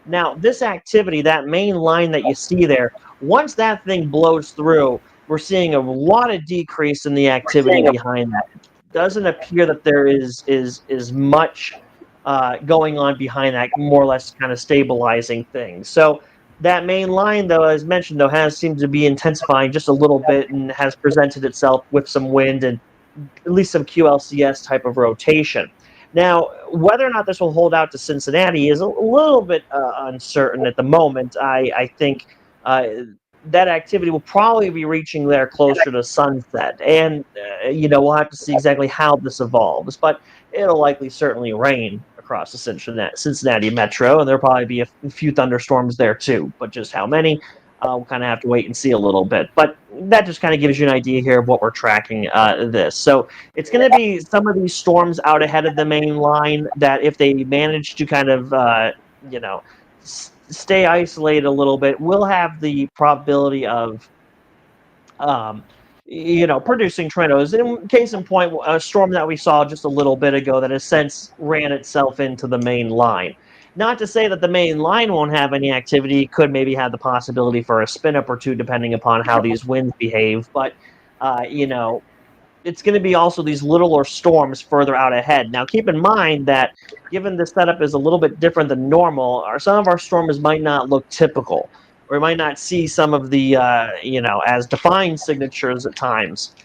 Speaker 3: Now, this activity, that main line that you see there, once that thing blows through, we're seeing a lot of decrease in the activity behind that. It doesn't appear that there is much going on behind that, more or less kind of stabilizing things. So that main line, though, as mentioned, has seemed to be intensifying just a little bit and has presented itself with some wind and at least some QLCS type of rotation. Now, whether or not this will hold out to Cincinnati is a little bit uncertain at the moment. I think that activity will probably be reaching there closer to sunset. And, we'll have to see exactly how this evolves. But it'll likely certainly rain across the Cincinnati metro, and there'll probably be a few thunderstorms there too. But just how many, we'll kind of have to wait and see a little bit. But that just kind of gives you an idea here of what we're tracking this. So it's going to be some of these storms out ahead of the main line that if they manage to kind of, stay isolated a little bit, will have the probability of producing tornadoes. In case in point, a storm that we saw just a little bit ago that has since ran itself into the main line. Not to say that the main line won't have any activity, could maybe have the possibility for a spin up or two depending upon how these winds behave, but it's going to be also these littler storms further out ahead. Now, keep in mind that given the setup is a little bit different than normal, some of our storms might not look typical, or we might not see some of the, as defined signatures at times.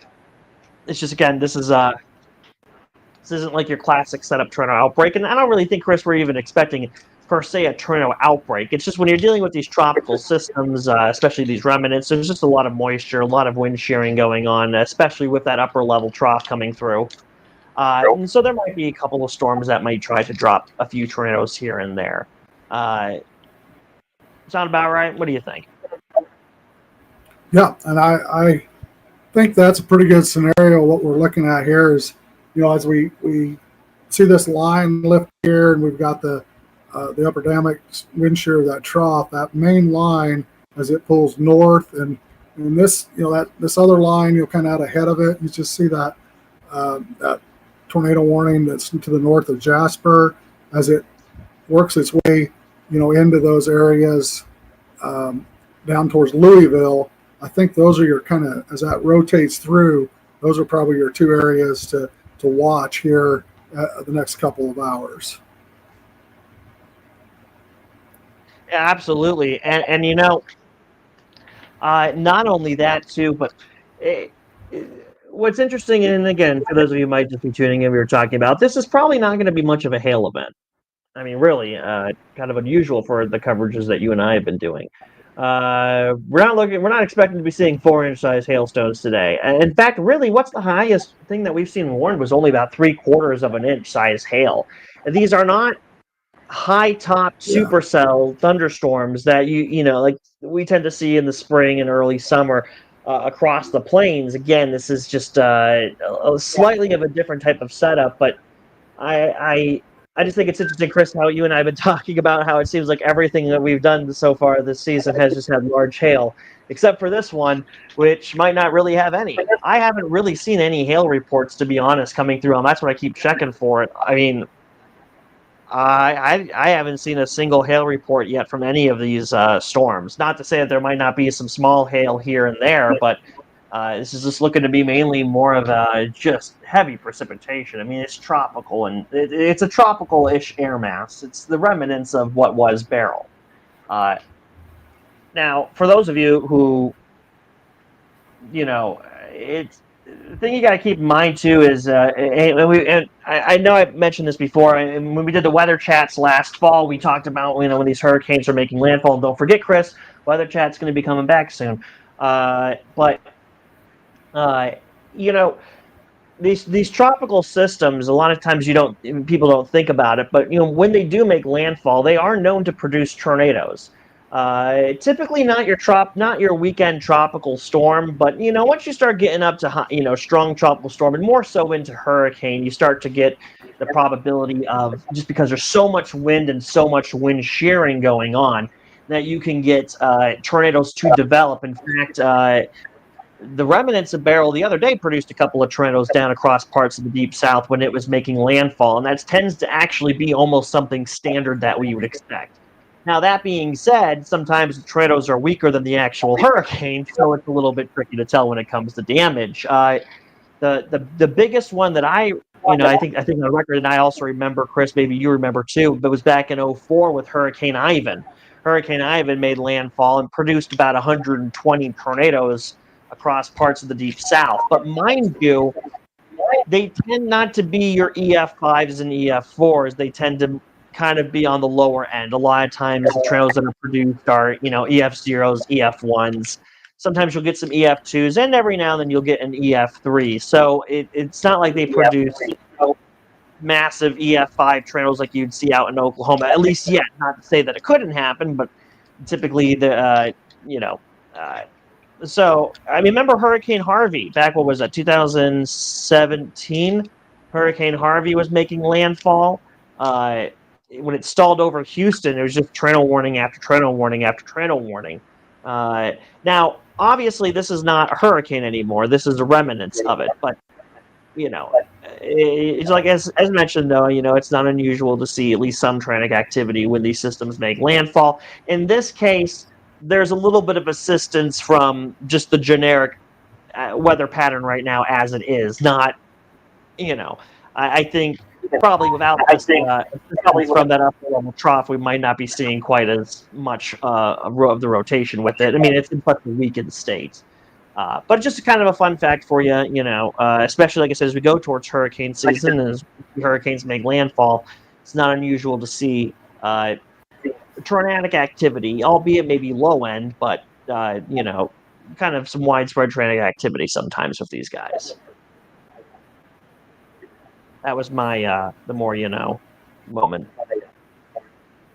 Speaker 3: It's just, again, this isn't like your classic setup tornado outbreak, and I don't really think, Chris, we're even expecting per se a tornado outbreak. It's just when you're dealing with these tropical systems, especially these remnants, there's just a lot of moisture, a lot of wind shearing going on, especially with that upper level trough coming through. And so there might be a couple of storms that might try to drop a few tornadoes here and there. Sound about right? What do you think?
Speaker 1: Yeah, and I think that's a pretty good scenario. What we're looking at here is, as we see this line lift here, and we've got the upper dynamic wind shear of that trough, that main line as it pulls north, and this, this other line, kind of out ahead of it, you just see that that tornado warning that's to the north of Jasper as it works its way, into those areas down towards Louisville. I think those are your kind of, as that rotates through, those are probably your two areas to watch here the next couple of hours.
Speaker 3: Yeah, absolutely. And not only that too, but what's interesting, and again, for those of you who might just be tuning in, we were talking about, this is probably not going to be much of a hail event. I mean, really, kind of unusual for the coverages that you and I have been doing. We're not expecting to be seeing 4-inch size hailstones today. In fact, really, what's the highest thing that we've seen warned was only about 3/4 of an inch size hail. And these are not high top supercell thunderstorms that like we tend to see in the spring and early summer across the plains. Again, this is just a slightly of a different type of setup, but I just think it's interesting, Chris, how you and I have been talking about how it seems like everything that we've done so far this season has just had large hail, except for this one, which might not really have any. I haven't really seen any hail reports, to be honest, coming through, and that's what I keep checking for it. I mean, I haven't seen a single hail report yet from any of these storms. Not to say that there might not be some small hail here and there, but this is just looking to be mainly more of a just heavy precipitation. I mean, it's tropical, and it's a tropical-ish air mass. It's the remnants of what was Beryl. Now, for those of you who, it's the thing you got to keep in mind too is, and I know I mentioned this before, and when we did the weather chats last fall, we talked about when these hurricanes are making landfall. And don't forget, Chris, weather chat's going to be coming back soon. These tropical systems, a lot of times people don't think about it, but when they do make landfall, they are known to produce tornadoes. Typically not your weekend tropical storm, but once you start getting up to strong tropical storm and more so into hurricane, you start to get the probability of, just because there's so much wind and so much wind shearing going on, that you can get tornadoes to develop. In fact, the remnants of Beryl the other day produced a couple of tornadoes down across parts of the Deep South when it was making landfall, and that tends to actually be almost something standard that we would expect. Now, that being said, sometimes the tornadoes are weaker than the actual hurricane, so it's a little bit tricky to tell when it comes to damage. The biggest one that I think on the record, and I also remember, Chris, maybe you remember too, but was back in 2004 with Hurricane Ivan. Hurricane Ivan made landfall and produced about 120 tornadoes across parts of the Deep South. But mind you, they tend not to be your EF5s and EF4s. They tend to kind of be on the lower end. A lot of times the tornadoes that are produced are, EF0s, EF1s. Sometimes you'll get some EF2s, and every now and then you'll get an EF3. So it's not like they produce massive EF5 tornadoes like you'd see out in Oklahoma, at least yet. Not to say that it couldn't happen, but typically so I remember Hurricane Harvey back, 2017? Hurricane Harvey was making landfall. When it stalled over Houston, it was just tornado warning after tornado warning after tornado warning. Now, obviously, this is not a hurricane anymore. This is the remnants of it. But, it's like, as mentioned, though, it's not unusual to see at least some tornadic activity when these systems make landfall. In this case, there's a little bit of assistance from just the generic weather pattern right now as it is. Not, I think probably without this assistance from that upper level trough, we might not be seeing quite as much of the rotation with it. I mean, it's in such a weakened state. But just kind of a fun fact for you, especially like I said, as we go towards hurricane season, as hurricanes make landfall, it's not unusual to see tornadic activity, albeit maybe low end, but kind of some widespread tornadic activity sometimes with these guys. That was my the more you know moment.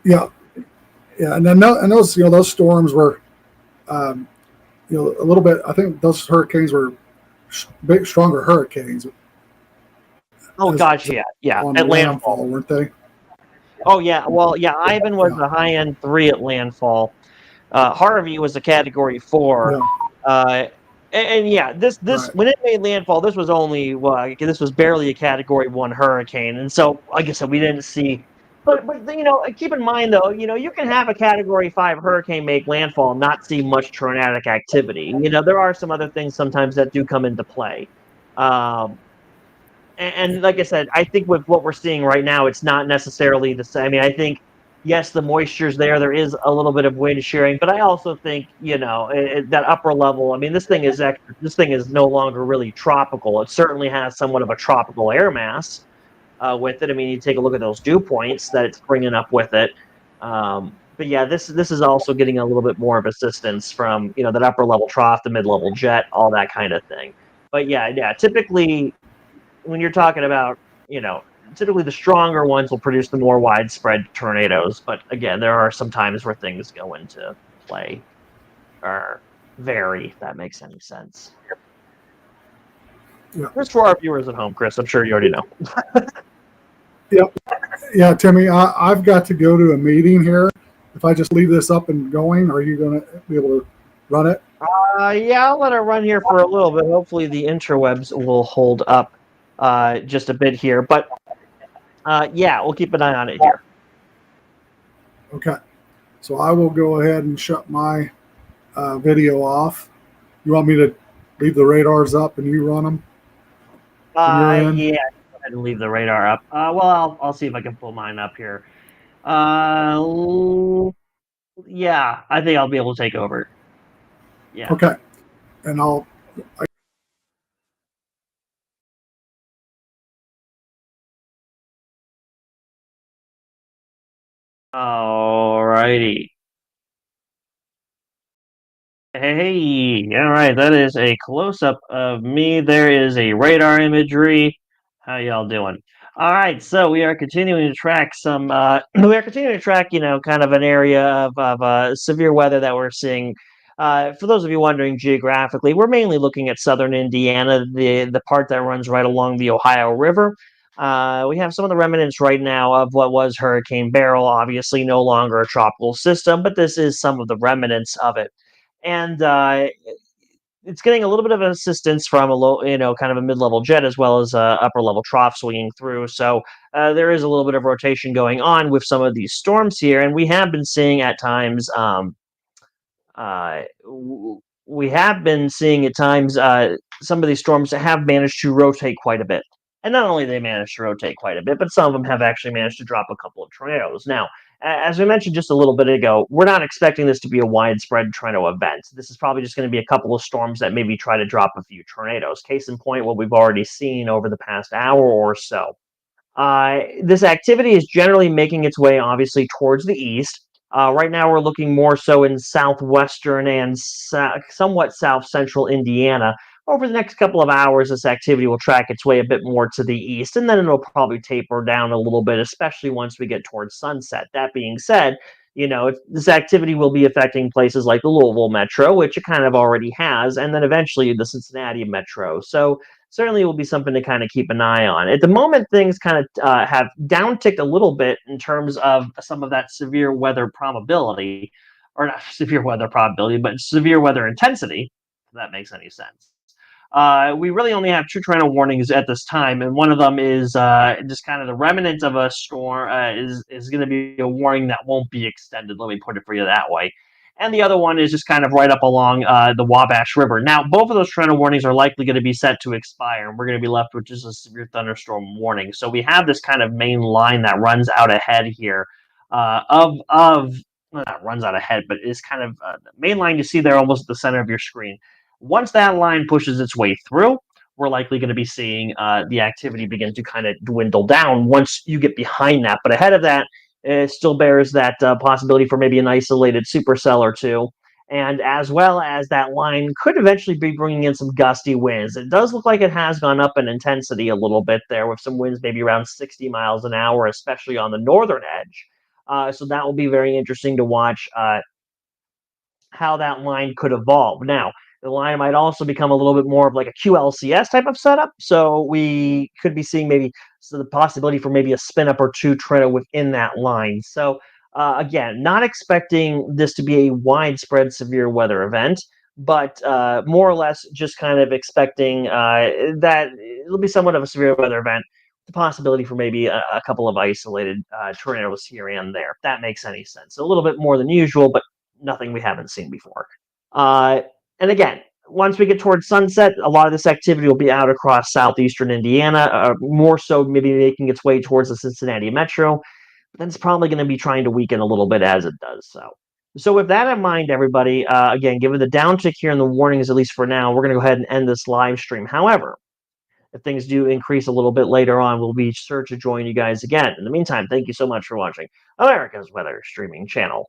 Speaker 1: Yeah, and then those storms were, a little bit. I think those hurricanes were big, stronger hurricanes.
Speaker 3: Oh gosh, yeah.
Speaker 1: On
Speaker 3: At
Speaker 1: landfall,
Speaker 3: landfall,
Speaker 1: weren't they?
Speaker 3: Oh yeah, well yeah. Ivan was a high end 3 at landfall. Harvey was a Category 4.
Speaker 1: Yeah.
Speaker 3: And yeah, this
Speaker 1: Right.
Speaker 3: when it made landfall, this was only this was barely a Category 1 hurricane, and so like I said, we didn't see. But keep in mind though, you can have a Category 5 hurricane make landfall and not see much tornadic activity. There are some other things sometimes that do come into play. And like I said, I think with what we're seeing right now, it's not necessarily the same. I mean, I think, yes, the moisture's there. There is a little bit of wind shearing, but I also think, that upper level. I mean, this thing is no longer really tropical. It certainly has somewhat of a tropical air mass with it. I mean, you take a look at those dew points that it's bringing up with it. But yeah, this is also getting a little bit more of assistance from that upper level trough, the mid level jet, all that kind of thing. But yeah, typically, when you're talking about, typically the stronger ones will produce the more widespread tornadoes. But again, there are some times where things go into play or vary, if that makes any sense.
Speaker 1: Yeah.
Speaker 3: Just for our viewers at home, Chris, I'm sure you already know.
Speaker 1: Yep. Yeah, Timmy, I've got to go to a meeting here. If I just leave this up and going, are you going to be able to run it?
Speaker 3: Yeah, I'll let it run here for a little bit. Hopefully the interwebs will hold up just a bit here. But yeah, we'll keep an eye on it here.
Speaker 1: Okay. So I will go ahead and shut my video off. You want me to leave the radars up and you run them?
Speaker 3: Yeah, go ahead and leave the radar up. Well, I'll see if I can pull mine up here. Yeah, I think I'll be able to take over. Yeah.
Speaker 1: Okay. And
Speaker 3: Alrighty. Hey, all right, that is a close-up of me. There is a radar imagery. How y'all doing? All right, so we are continuing to track kind of an area of severe weather that we're seeing. For those of you wondering geographically, we're mainly looking at southern Indiana, the part that runs right along the Ohio River. We have some of the remnants right now of what was Hurricane Beryl, obviously no longer a tropical system, but this is some of the remnants of it. And it's getting a little bit of assistance from a low, kind of a mid-level jet as well as upper level trough swinging through. So there is a little bit of rotation going on with some of these storms here, and we have been seeing at times. We have been seeing at times some of these storms have managed to rotate quite a bit. And not only they managed to rotate quite a bit, but some of them have actually managed to drop a couple of tornadoes. Now, as we mentioned just a little bit ago, we're not expecting this to be a widespread tornado event. This is probably just going to be a couple of storms that maybe try to drop a few tornadoes. Case in point, what we've already seen over the past hour or so. This activity is generally making its way, obviously, towards the east. Right now, we're looking more so in southwestern and somewhat south-central Indiana. Over the next couple of hours, this activity will track its way a bit more to the east, and then it'll probably taper down a little bit, especially once we get towards sunset. That being said, this activity will be affecting places like the Louisville Metro, which it kind of already has, and then eventually the Cincinnati Metro. So certainly will be something to kind of keep an eye on. At the moment, things kind of have downticked a little bit in terms of some of that severe weather probability, or not severe weather probability, but severe weather intensity, if that makes any sense. We really only have 2 tornado warnings at this time, and one of them is just kind of the remnant of a storm is going to be a warning that won't be extended. Let me put it for you that way. and the other one is just kind of right up along the Wabash River. Now, both of those tornado warnings are likely going to be set to expire, and we're going to be left with just a severe thunderstorm warning. So we have this kind of main line that runs out ahead here well, not runs out ahead, but is kind of the main line you see there almost at the center of your screen. Once that line pushes its way through, we're likely going to be seeing the activity begin to kind of dwindle down once you get behind that. But ahead of that, it still bears that possibility for maybe an isolated supercell or two. And as well as that line could eventually be bringing in some gusty winds. It does look like it has gone up in intensity a little bit there with some winds maybe around 60 miles an hour, especially on the northern edge. So that will be very interesting to watch how that line could evolve. Now, the line might also become a little bit more of like a QLCS type of setup. So we could be seeing maybe the possibility for maybe a spin up or two tornado within that line. So again, not expecting this to be a widespread severe weather event, but more or less just kind of expecting that it'll be somewhat of a severe weather event. The possibility for maybe a couple of isolated tornadoes here and there, if that makes any sense. A little bit more than usual, but nothing we haven't seen before. And again, once we get towards sunset, a lot of this activity will be out across southeastern Indiana, more so maybe making its way towards the Cincinnati metro. But then it's probably going to be trying to weaken a little bit as it does so. So with that in mind, everybody, again, given the downtick here in the warnings, at least for now, we're going to go ahead and end this live stream. However, if things do increase a little bit later on, we'll be sure to join you guys again. In the meantime, thank you so much for watching America's Weather Streaming Channel.